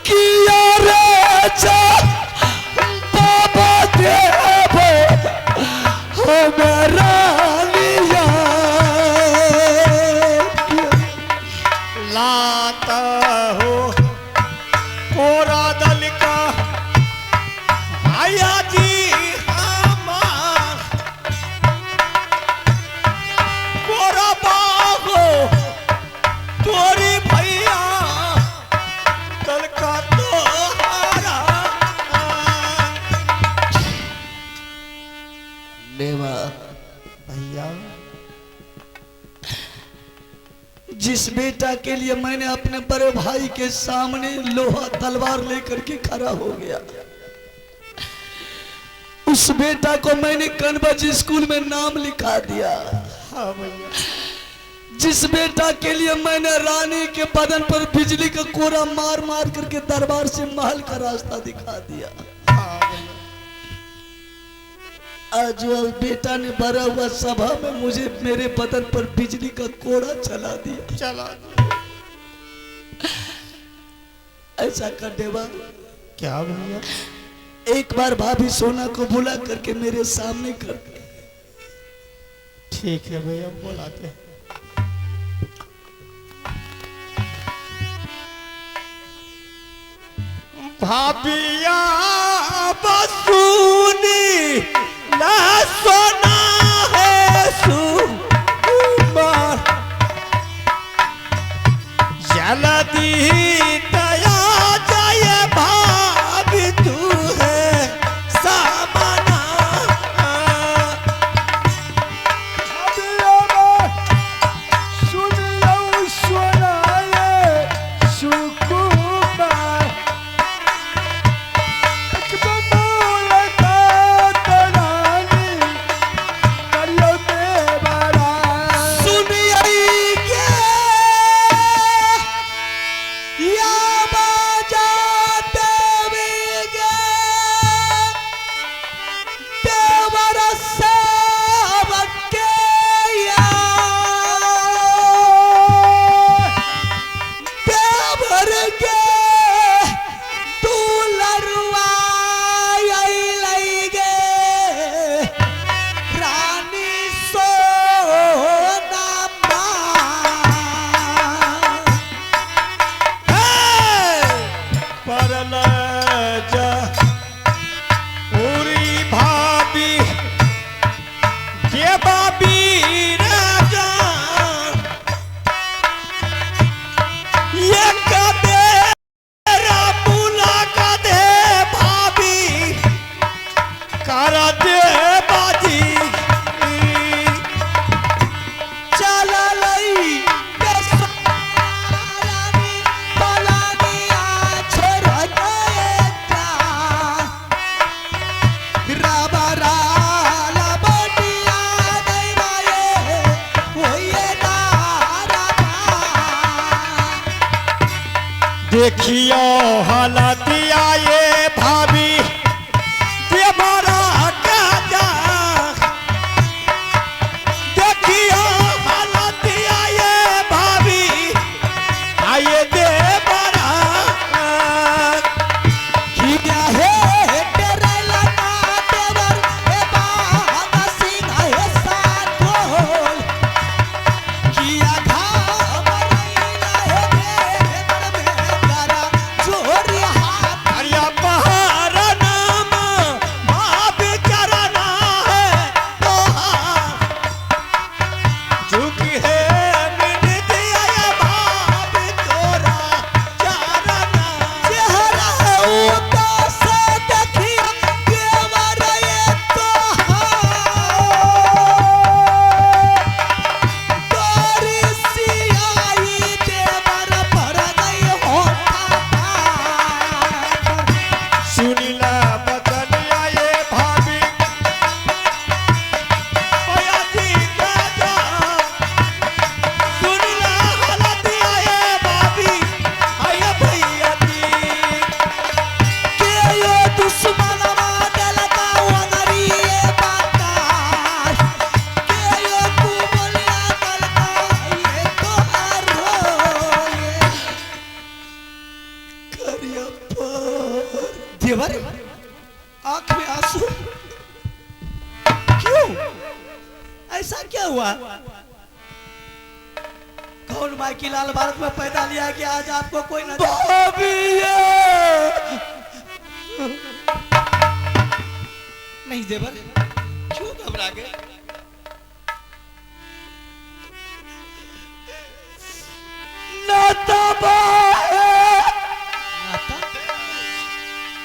किया रे जा बाबा देवो हमारा लिया लाता हो कोरा दल का आया जी हमार कोरा बागो तोरी भैया दल का तोहारा देवा भैया जिस बेटा के लिए मैंने अपने बड़े भाई के सामने लोहा तलवार लेकर के खड़ा हो गया, उस बेटा को मैंने कन्वज स्कूल में नाम लिखा दिया। हाँ भैया जिस बेटा के लिए मैंने रानी के बदन पर बिजली का कोरा मार मार करके दरबार से महल का रास्ता दिखा दिया, हाँ भैया आज वो बेटा ने भरा हुआ सभा में मुझे मेरे बदन पर बिजली का कोड़ा चला दिया। चला ऐसा कर देवा क्या भैया एक बार भाभी सोना को बुला करके मेरे सामने कर दे। ठीक है भैया बुलाते हैं। भाभिया बसूनी ना सोना है सुमार जलती दया जाय भाभी तू है सामना देखियो हालतिया ये भाभी देवरा का जा देखियो हालतिया ये भाभी आये देवरा किया है तेरे लगा देवर ए बाबा सिंह है साथ बोल किया घाम रही है देवर में करा जोरी हाथ अरिया हुआ? कौन माई की लाल भारत में पैदा लिया कि आज आपको कोई न नहीं देवर, क्यों घबरा गए? नाता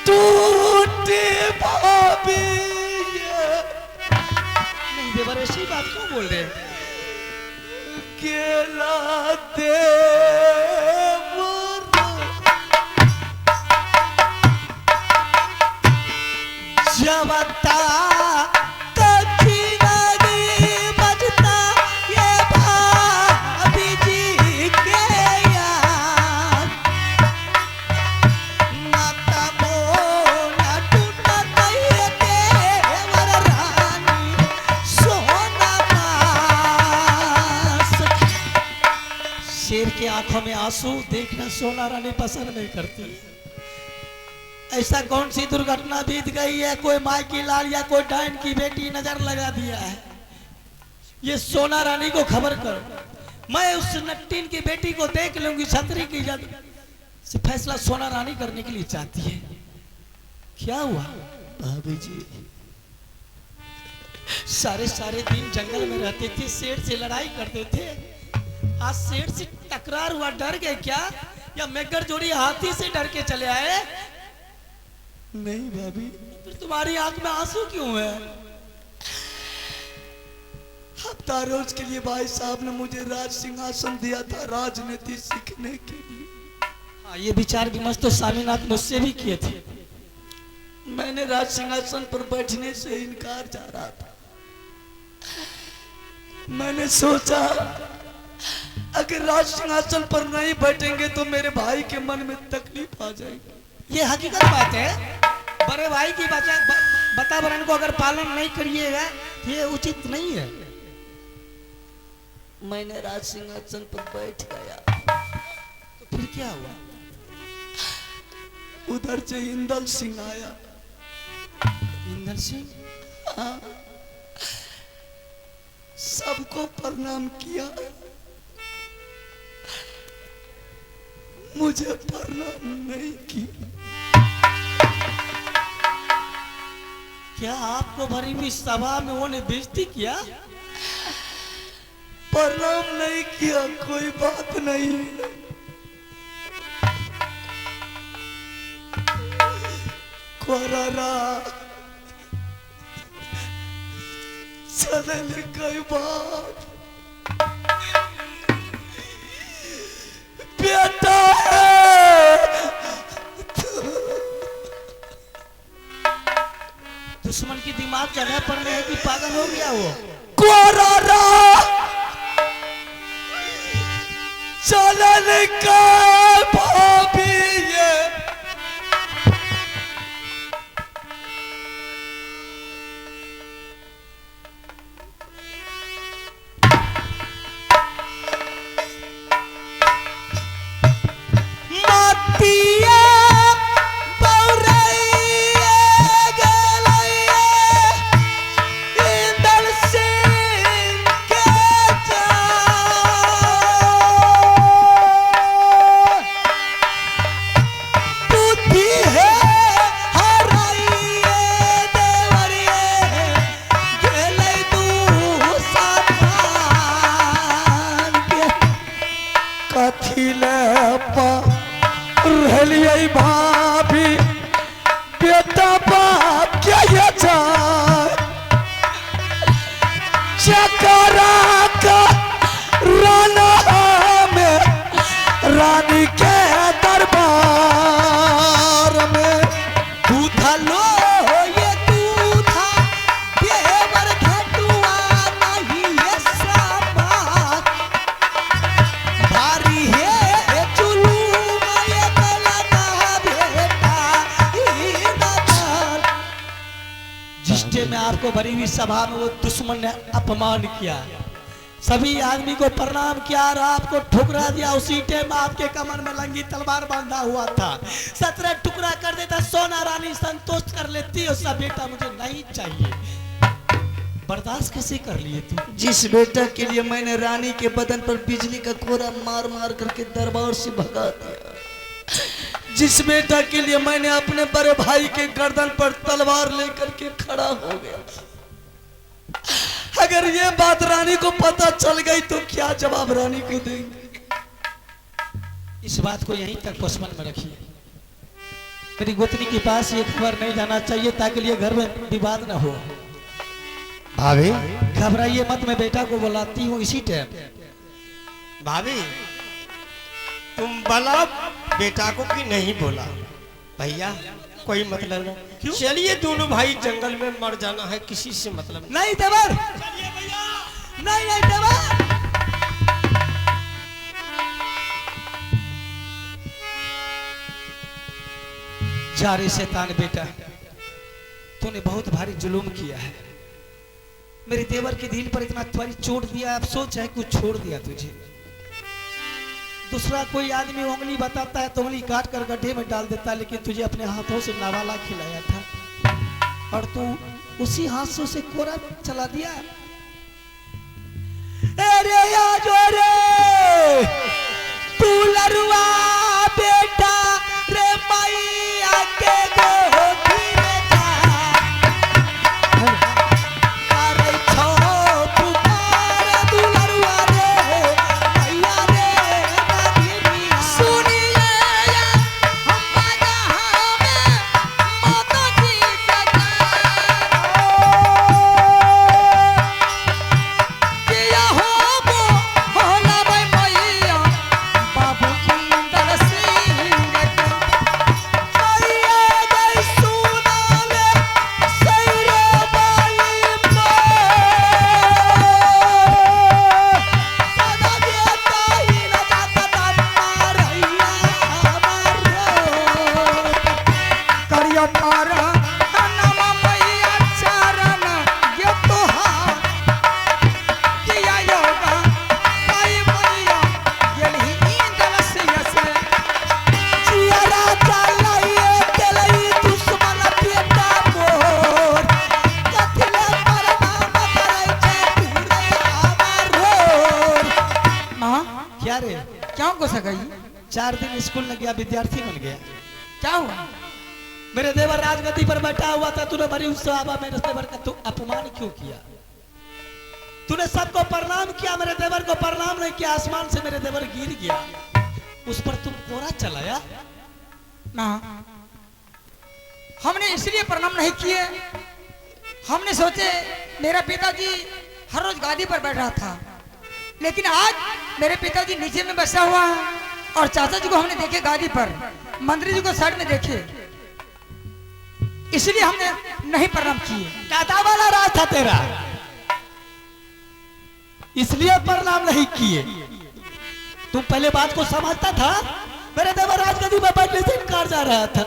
टूटे भाभी। नहीं देवर, ऐसी बात क्यों बोल रहे हैं? केला दे जबता बजता ये भाभी जी के यार नाता बोला टूटा ये देवर रानी सोना पास। शेर के आंखों में आंसू देखना सोना रानी पसंद नहीं करती। ऐसा कौन सी दुर्घटना बीत गई है, कोई माई की लाल या कोई डायन की बेटी नजर लगा दिया है? ये सोना रानी को खबर करो। मैं उस नट्टीन की बेटी को देख लूंगी। छतरी की जद से फैसला सोना रानी करने के लिए चाहती है। क्या हुआ भाभी जी? सारे दिन जंगल में रहते थे, शेर से लड़ाई करते थे। आज शेर से टकरार हुआ, डर गए क्या? या मेकर जोड़ी हाथी से डर के चले आए? नहीं भाभी। फिर तुम्हारी आंख में आंसू क्यों है? हफ्ता रोज के लिए भाई साहब ने मुझे राज सिंहासन दिया था राजनीति सीखने के लिए। हाँ, ये विचार विमर्श तो स्वामीनाथ मुझसे भी किए थे। मैंने राज सिंहासन पर बैठने से इनकार जा रहा था। मैंने सोचा अगर राज सिंहासन पर नहीं बैठेंगे तो मेरे भाई के मन में तकलीफ आ जाएगी। ये हकीकत बात है। बड़े भाई की वातावरण को अगर पालन नहीं करिएगा तो ये उचित नहीं है। मैंने राज सिंहासन पर बैठ गया तो फिर क्या हुआ? उधर से इंदल सिंह आया। इंदल सिंह? हाँ, सबको प्रणाम किया, मुझे प्रणाम नहीं किया। क्या आपको भरी हुई सभा में उन्होंने बेइज्जती किया? प्रणाम नहीं किया, कोई बात नहीं। कोरारा चले कोई बात बेटा है। दुश्मन की दिमाग जगह पर नहीं है कि पागल हो गया वो? कोरारा चलन का भाभी ये मातिया भाभी बेटा बाप क्या ये चकरा का राना में रानी के दरबार में दूधा लो ये दूधा देवर घटुआ नहीं ये सामान भारी है में आपको भरी हुई सभा में वो दुश्मन ने अपमान किया, सभी आदमी को प्रणाम किया और आपको ठुकरा दिया। उसी टाइम आपके कमर में लंगी तलवार बांधा हुआ था। 17 टुकड़ा कर देता, सोना रानी संतोष कर लेती। उसका बेटा मुझे नहीं चाहिए। बर्दाश्त कैसे कर लिए तू? जिस बेटा के लिए मैंने रानी के बदन पर बिजली का कोरा मार मार करके दरबार से भगा दिया, जिस बेटा के लिए मैंने अपने बड़े भाई के गर्दन पर तलवार लेकर के खड़ा हो गया, अगर ये बात रानी को पता चल गई तो क्या जवाब रानी को देंगे? इस बात को यहीं तक पोस्टमैन में रखिए। मेरी गोतनी के पास ये खबर नहीं जाना चाहिए ताकि ये घर में विवाद ना हो। भाभी घबराइए मत, मैं बेटा को बुलाती हूँ इसी टाइम। भाभी तुम बोला बेटा को कि नहीं बोला? भैया कोई मतलब नहीं, चलिए दोनों भाई जंगल में मर जाना है, किसी से मतलब नहीं। नहीं देवर, नहीं नहीं देवर। जा रे शैतान बेटा, तूने बहुत भारी जुलूम किया है। मेरे देवर के दिल पर इतना भारी चोट दिया, अफसोस है कुछ छोड़ दिया तुझे। दूसरा कोई आदमी उंगली बताता है तो उंगली काट कर गड्ढे में डाल देता, लेकिन तुझे अपने हाथों से नावाला खिलाया था और तू उसी हाथ से उसे कोरा चला दिया। अरे आजो रे तू लरुआ बेटा रे मैया के गोदी में जा, अरे छो पुकार तू लरुआ रे मैया रे नागिनी। सुनिए हम जहां में माता जी का किया हो वो होला भाई मैया बाबू कुंदन सिंह मैया गई सुनाले सैरे वाली सदा देता ही न जाता मारैया हमारो करिया तारा नमा मैया चरण ये तोहार किया योगा पाई मैया गेलही इंदल से जियारा चलाइए तेलई दुश्मन बेटा मोर कथिले परनाम करे छे पूरे हमारो। मां क्या रे, क्यों गुस्सा गई? 4 दिन स्कूल न गया, विद्यार्थी बन गया। क्या हुआ? मेरे देवर राजगद्दी पर बैठा हुआ था, तूने बड़ी उत्साह मेरे देवर का तू अपमान क्यों किया? तूने सबको प्रणाम किया, मेरे देवर को प्रणाम नहीं किया। आसमान से मेरे देवर गिर गया, उस पर तुम कोरा चलाया। ना, हमने इसलिए प्रणाम नहीं किए, हमने सोचे मेरा पिताजी हर रोज गादी पर बैठ रहा था, लेकिन आज मेरे पिताजी नीचे में बैठा हुआ है और चाचा जी को हमने देखे गादी पर, मंत्री जी को साइड में देखे, इसलिए हमने नहीं प्रणाम किए। दादा वाला राज था तेरा, इसलिए प्रणाम नहीं किए। तुम पहले बात को समझता था? मेरे देवर राजगद्दी पर बैठने से इनकार जा रहा था।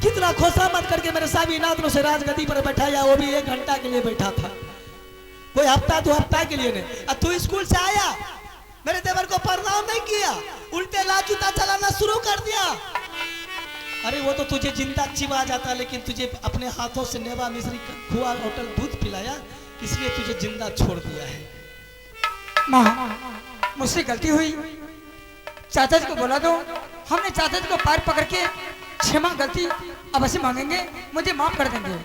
कितना खोसामत करके मेरे साहब नाथ से राजगद्दी पर बैठाया, वो भी 1 घंटा के लिए बैठा था, कोई हफ्ता 2 हफ्ता के लिए नहीं। अब तू स्कूल से आया, मेरे देवर को प्रणाम नहीं किया, उल्टे लाजूता चलाना शुरू कर दिया। अरे वो तो तुझे जिंदा चिवा जाता, लेकिन तुझे अपने हाथों से नेवा मिश्री खुआ होटल दूध पिलाया, इसलिए तुझे जिंदा छोड़ दिया है। माँ, मुझसे गलती हुई, चाचा जी को बोला दो, हमने चाचा जी को पैर पकड़ के क्षमा गलती अवश्य मांगेंगे, मुझे माफ कर देंगे।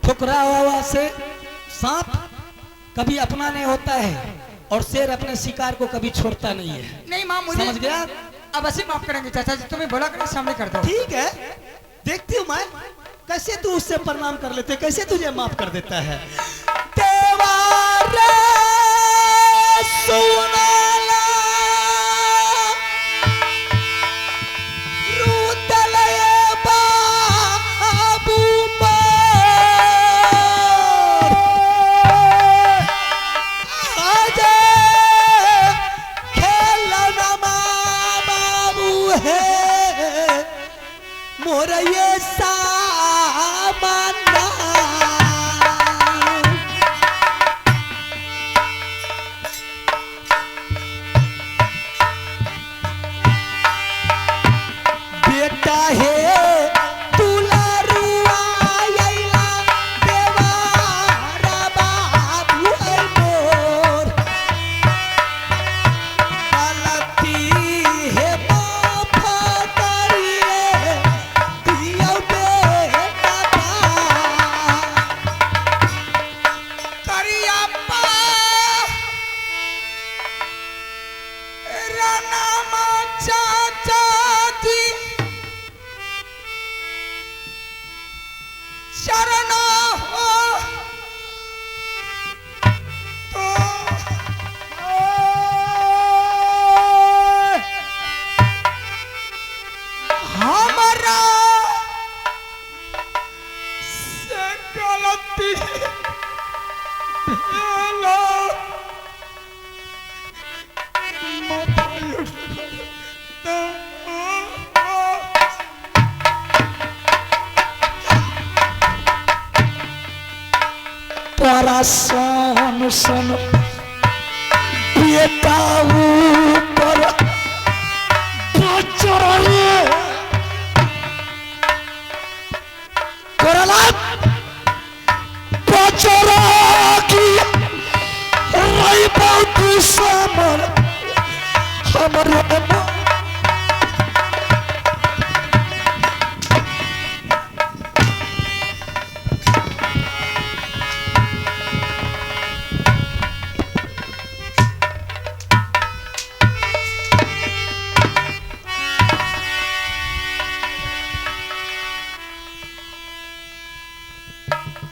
ठुकरा हुआ से सांप कभी अपना नहीं होता है और शेर अपने शिकार को कभी छोड़ता नहीं है। नहीं माँ, मुझे समझ गया? अवश्य माफ करेंगे चाचा जी, तुम्हें बोला कर सामने कर दो। ठीक है, देखती हूँ मैं कैसे तू उससे प्रणाम कर लेते, कैसे तुझे माफ कर देता है। देवारे सुनाला रुदले बाबू आज खेलना बाबू है मोर ये सामना। बेटा है दुलारुआ आइला देवारा बाबू हमारा से गलती भेला तोरा सन सन बेटा ऊपर बचरले करला बचरा की रही बहुत समर हमरे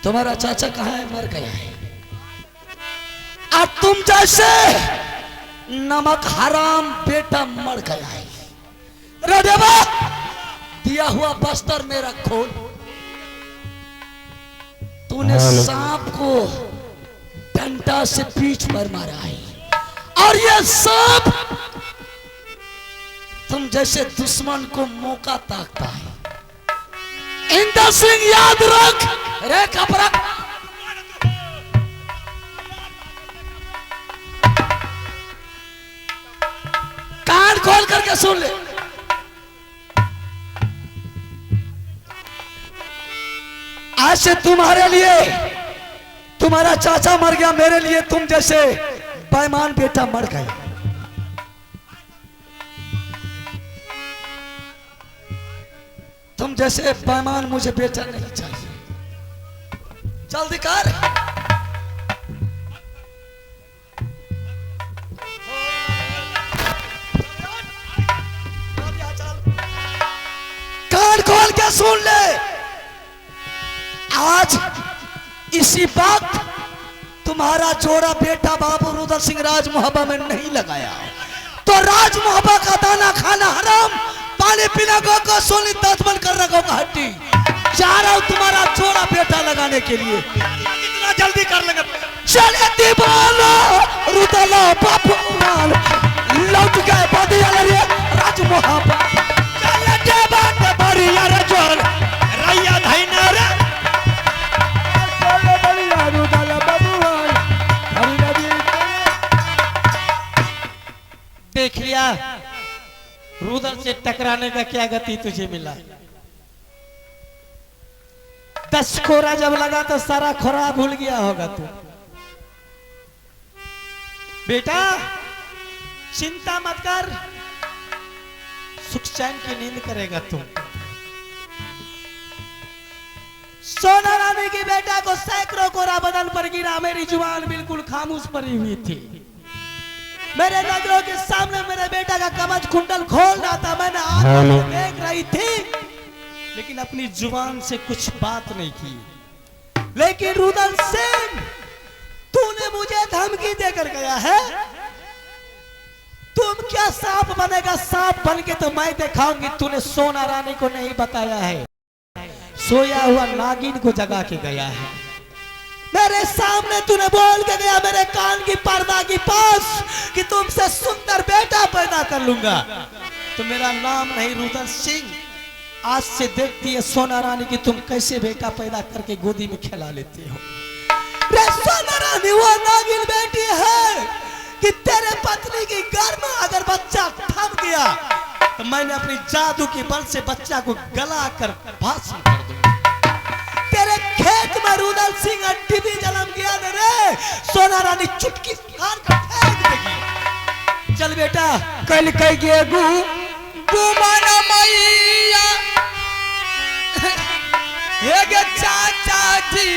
तुम्हारा चाचा कहाँ है? मर गया है। अब तुम जैसे नमक हराम बेटा मर गया है। रे देवा, दिया हुआ बस्तर मेरा खोल। तूने सांप को डंडा से पीठ पर मारा है और ये सांप तुम जैसे दुश्मन को मौका ताकता है। इंद्र सिंह याद रख रे कपड़ा। कान खोल करके सुन ले। आज से तुम्हारे लिए तुम्हारा चाचा मर गया, मेरे लिए तुम जैसे बेईमान बेटा मर गए। तुम जैसे बेईमान मुझे बेटा नहीं चाहिए। जल्दी कर। कान खोल के सुन ले। आज इसी वक्त तुम्हारा जोड़ा बेटा बाबू रुद्र सिंह राज मोहब्बा में नहीं लगाया तो राज मोहब्बा का दाना खाना हराम, पानी पीना को सोनी दांतमन करना को हड्डी। जा रहा हूं तुम्हारा जोड़ा बेटा लगाने के लिए। कितना जल्दी कर लेंगे? चले दीवाना रुदला बापू लाल लौट गए बदिया रे राज मोहब्बा। चले के बात बढ़िया रे जोर रैया धैना रे। चले बढ़िया रुदला बबुआ हरी नदी। देख लिया रुदल से टकराने का क्या गति तुझे मिला। 10 खोरा जब लगा तो सारा खोरा भूल गया होगा तू। बेटा चिंता मत कर, सुख चैन की नींद करेगा तू। सोना रानी की बेटा को सैकड़ों कोरा बदन पर गिरा, मेरी जुबान बिल्कुल खामोश पड़ी हुई थी। मेरे नजरों के सामने मेरे बेटा का कवच कुंडल खोल रहा था, मैंने आंखों से देख रही थी लेकिन अपनी जुबान से कुछ बात नहीं की। लेकिन रुदल सिंह तूने मुझे धमकी देकर गया है। तुम क्या सांप बनेगा? सांप बन के तो मैं दिखाऊंगी। तूने सोना रानी को नहीं बताया है, सोया हुआ नागिन को जगा के गया है। मेरे सामने तूने बोल के गया मेरे कान की पर्दा के पास कि तुमसे सुंदर बेटा पैदा कर लूंगा। तो मेरा नाम नहीं रुदल सिंह। आज से देखती है सोना रानी कि तुम कैसे बेटा पैदा करके गोदी में खिला लेते हो। रे सोना रानी वो नागिन बेटी है कि तेरे पत्नी की गर्भ में अगर बच्चा थम गया तो मैंने अपनी जादू के बल से बच्चा को गला कर भस्म कर दूंगा। तेरे खेत में रुदल सिंह टीबी जन्म गया रे, सोना रानी चुटकी मार कर फेंक देगी। चल बेटा कल कह गए गुमान मैया ये चाचा जी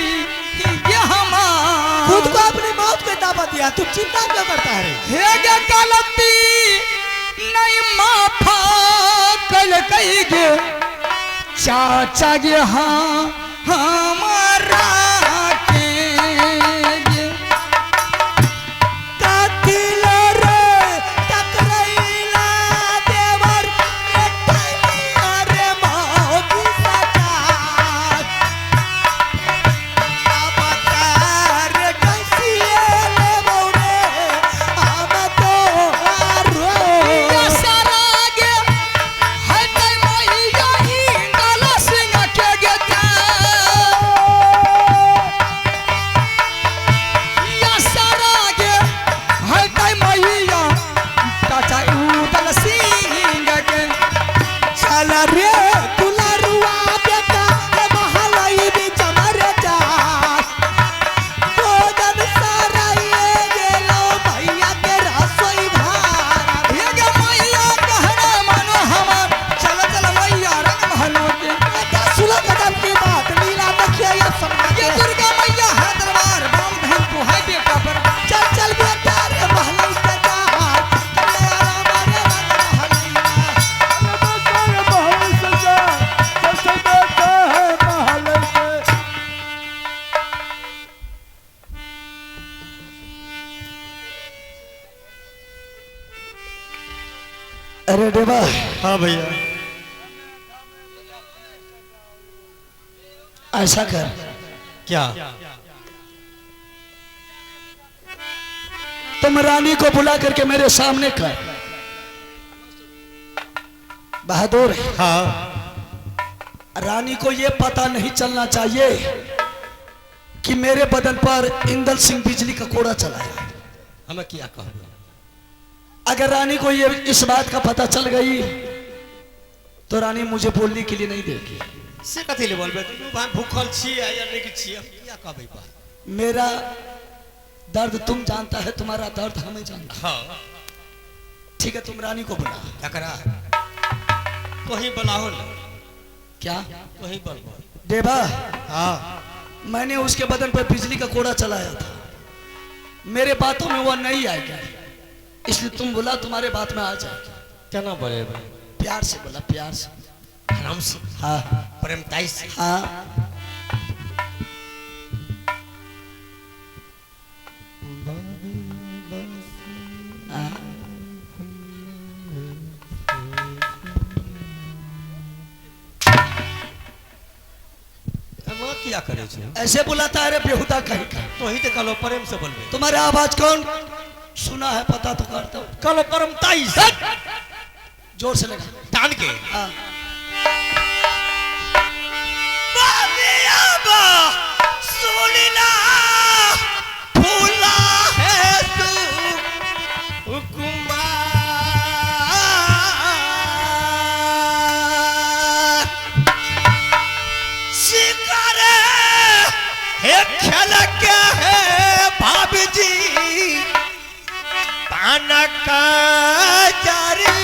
ये हमार खुद को अपनी मौत को दावा दिया, तू चिंता क्यों करता है? हे गलती नहीं माफा कल कही गे चाचा गे हाँ हमारा चला रे दुलारुआ बेटा ए महलाई भी चमर जा भोजन सारा ये गेलो भैया के रसोई भार ये गे मैया कहना मानो हमार चल चल मैया रंग महलो के क्या सुला कदम की बात लीला देखिए ये समझ ये दुर्गा मैया है दरबार बाम धन को है बेटा पर चल चल बेटा रे महलाई के जा चले आराम रे अरे देवा, हाँ भैया, ऐसा कर, क्या? तुम रानी को बुला करके मेरे सामने कर। बहादुर, हाँ रानी को यह पता नहीं चलना चाहिए कि मेरे बदन पर इंदल सिंह बिजली का कोड़ा चलाया। हमें क्या कहूँ? अगर रानी को ये इस बात का पता चल गई तो रानी मुझे बोलने के लिए नहीं देगी। से कथी ले बोलबे? तू भाई भूखल छी या नहीं कि छी? क्या कहबे बा? मेरा दर्द तुम जानता है, तुम्हारा दर्द हमें जानता है। हाँ ठीक है, तुम रानी को बुला। क्या करा? तो ही बनाओ ना। क्या तो ही बनवाओ। देवा, हाँ मैंने उसके बदन पर बिजली का कोड़ा चलाया था। मेरे बातों में वो नहीं आएगा, इसलिए तुम बुला, तुम्हारे बात में आ जाएगी। क्या ना बोले? प्यार से बोला, प्यार से, आराम से, हाँ प्रेमताई से। हाँ। ना क्या करे छे? ऐसे बुलाता है रे बेहुदा कहीं का। तो ही तो कलो प्रेम से बोलबे। तुम्हारा आवाज कौन सुना है पता तो करता हूँ। कलो प्रेमताई से जोर से लगा टान के। हाँ। सुनिला फूला है तू हुकुमा शिकार है खेल के है भाभी जी पाना का जारी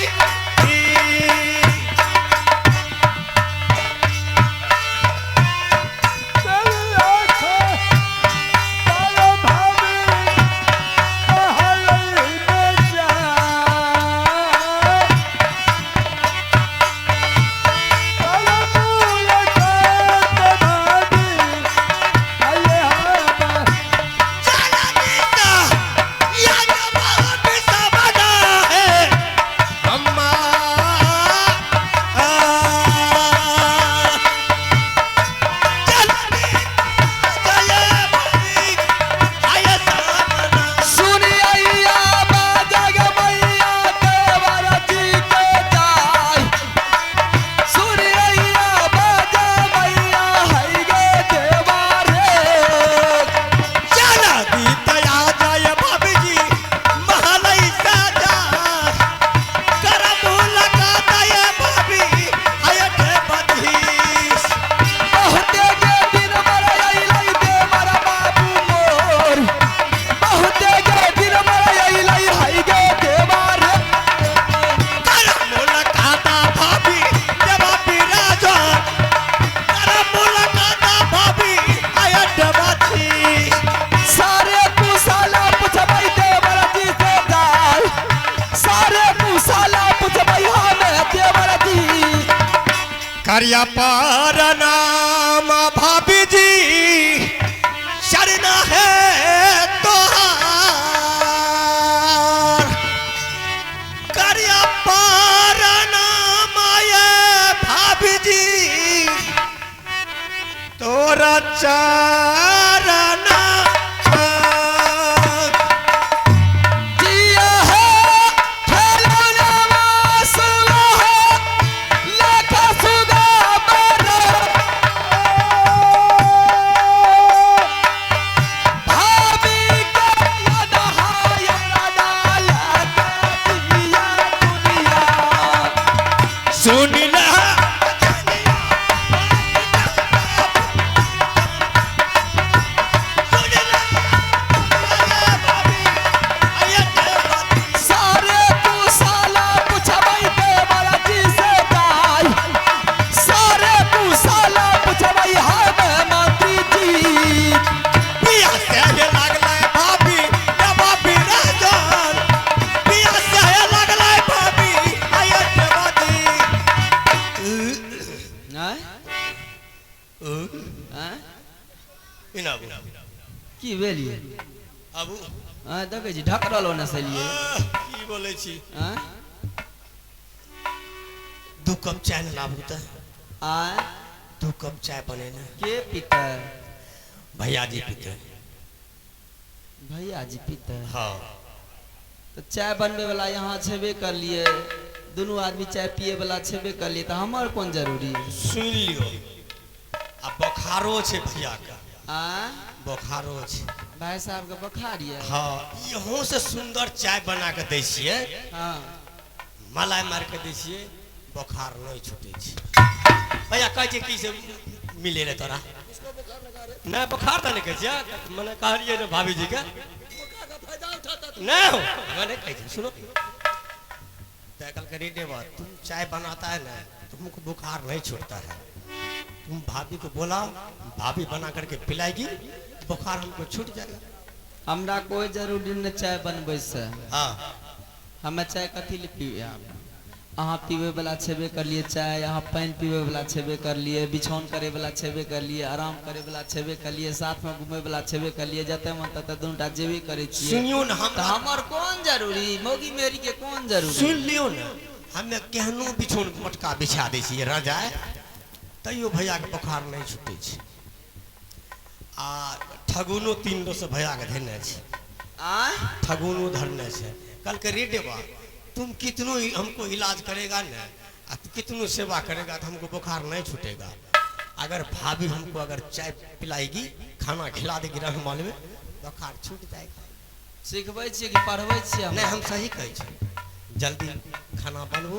करिया पार नाम भाभी जी शरण है तोहार। करिया पार नाम ये भाभी जी तोरा चरण सुन ला हैं? इन आबू की भेलिए आबू देखे छी ढकरल होने से लिए की बोले छी हैं? 2 कप चाय न लाबू त आय 2 कप चाय बने न के पीता भैया जी पीते भैया जी पीता हाँ तो चाय बनबे वाला यहाँ छेबे कर लिए दोनों आदमी चाय पिए वाला छेबे कर लिए तो हमार कौन जरूरी सुन लियो आ बुखारो छे भैया का आय बुखारो छे भाई साहब का बुखार ये हाँ यहाँ से सुंदर चाय बना के दै छियै हाँ मलाई मार के दै छियै बुखार नहीं छूटे छे भैया कह छै की से मिले रे तोरा नहीं बुखार तो नहीं कह छियै मैंने कहलिए रे भाभी जी के नहीं हो मैंने कह छी सुनो कल के रेडे बात तुम चाय बनाता है ना तुमको बुखार नहीं छूटता है तुम भाभी को बोला भाभी बना करके पिलाएगी बुखार हमको छूट जाएगा हमरा कोई जरूरी न चाय बनबे से हाँ हमें चाय कथी ले पिए अहाँ पीवे वाला छेबे कर लिए चाय यहाँ पानी पीवे वाला छेबे कर लिए बिछौन करे वाला छेबे कर लिए आराम करे वाला छेबे कर लिए साथ में घूमे वाला छेबे कर लिए जते मन तते दुनटा जेबे करे छिए सुनियो ना तो हमर कौन जरूरी मौगी मेरी के कौन जरूरी सुन लियो ना हमें केहनो बिछौन मोटका बिछा दै छियै रजाय तैयो भैया के बुखार नहीं छूटे छै आ ठगुनो 3 से भैया के धरने छै आय ठगुनो धरने छै कल के रेडे बा तुम कितनो हमको इलाज करेगा ना कितनो सेवा करेगा तो हमको बुखार नहीं छूटेगा अगर भाभी हमको अगर चाय पिलाएगी खाना खिला देगी रहमान में बुखार छूट जाएगा सिखबै छियै कि पढ़बै छियै नहीं हम सही कहै छी जल्दी खाना बनबू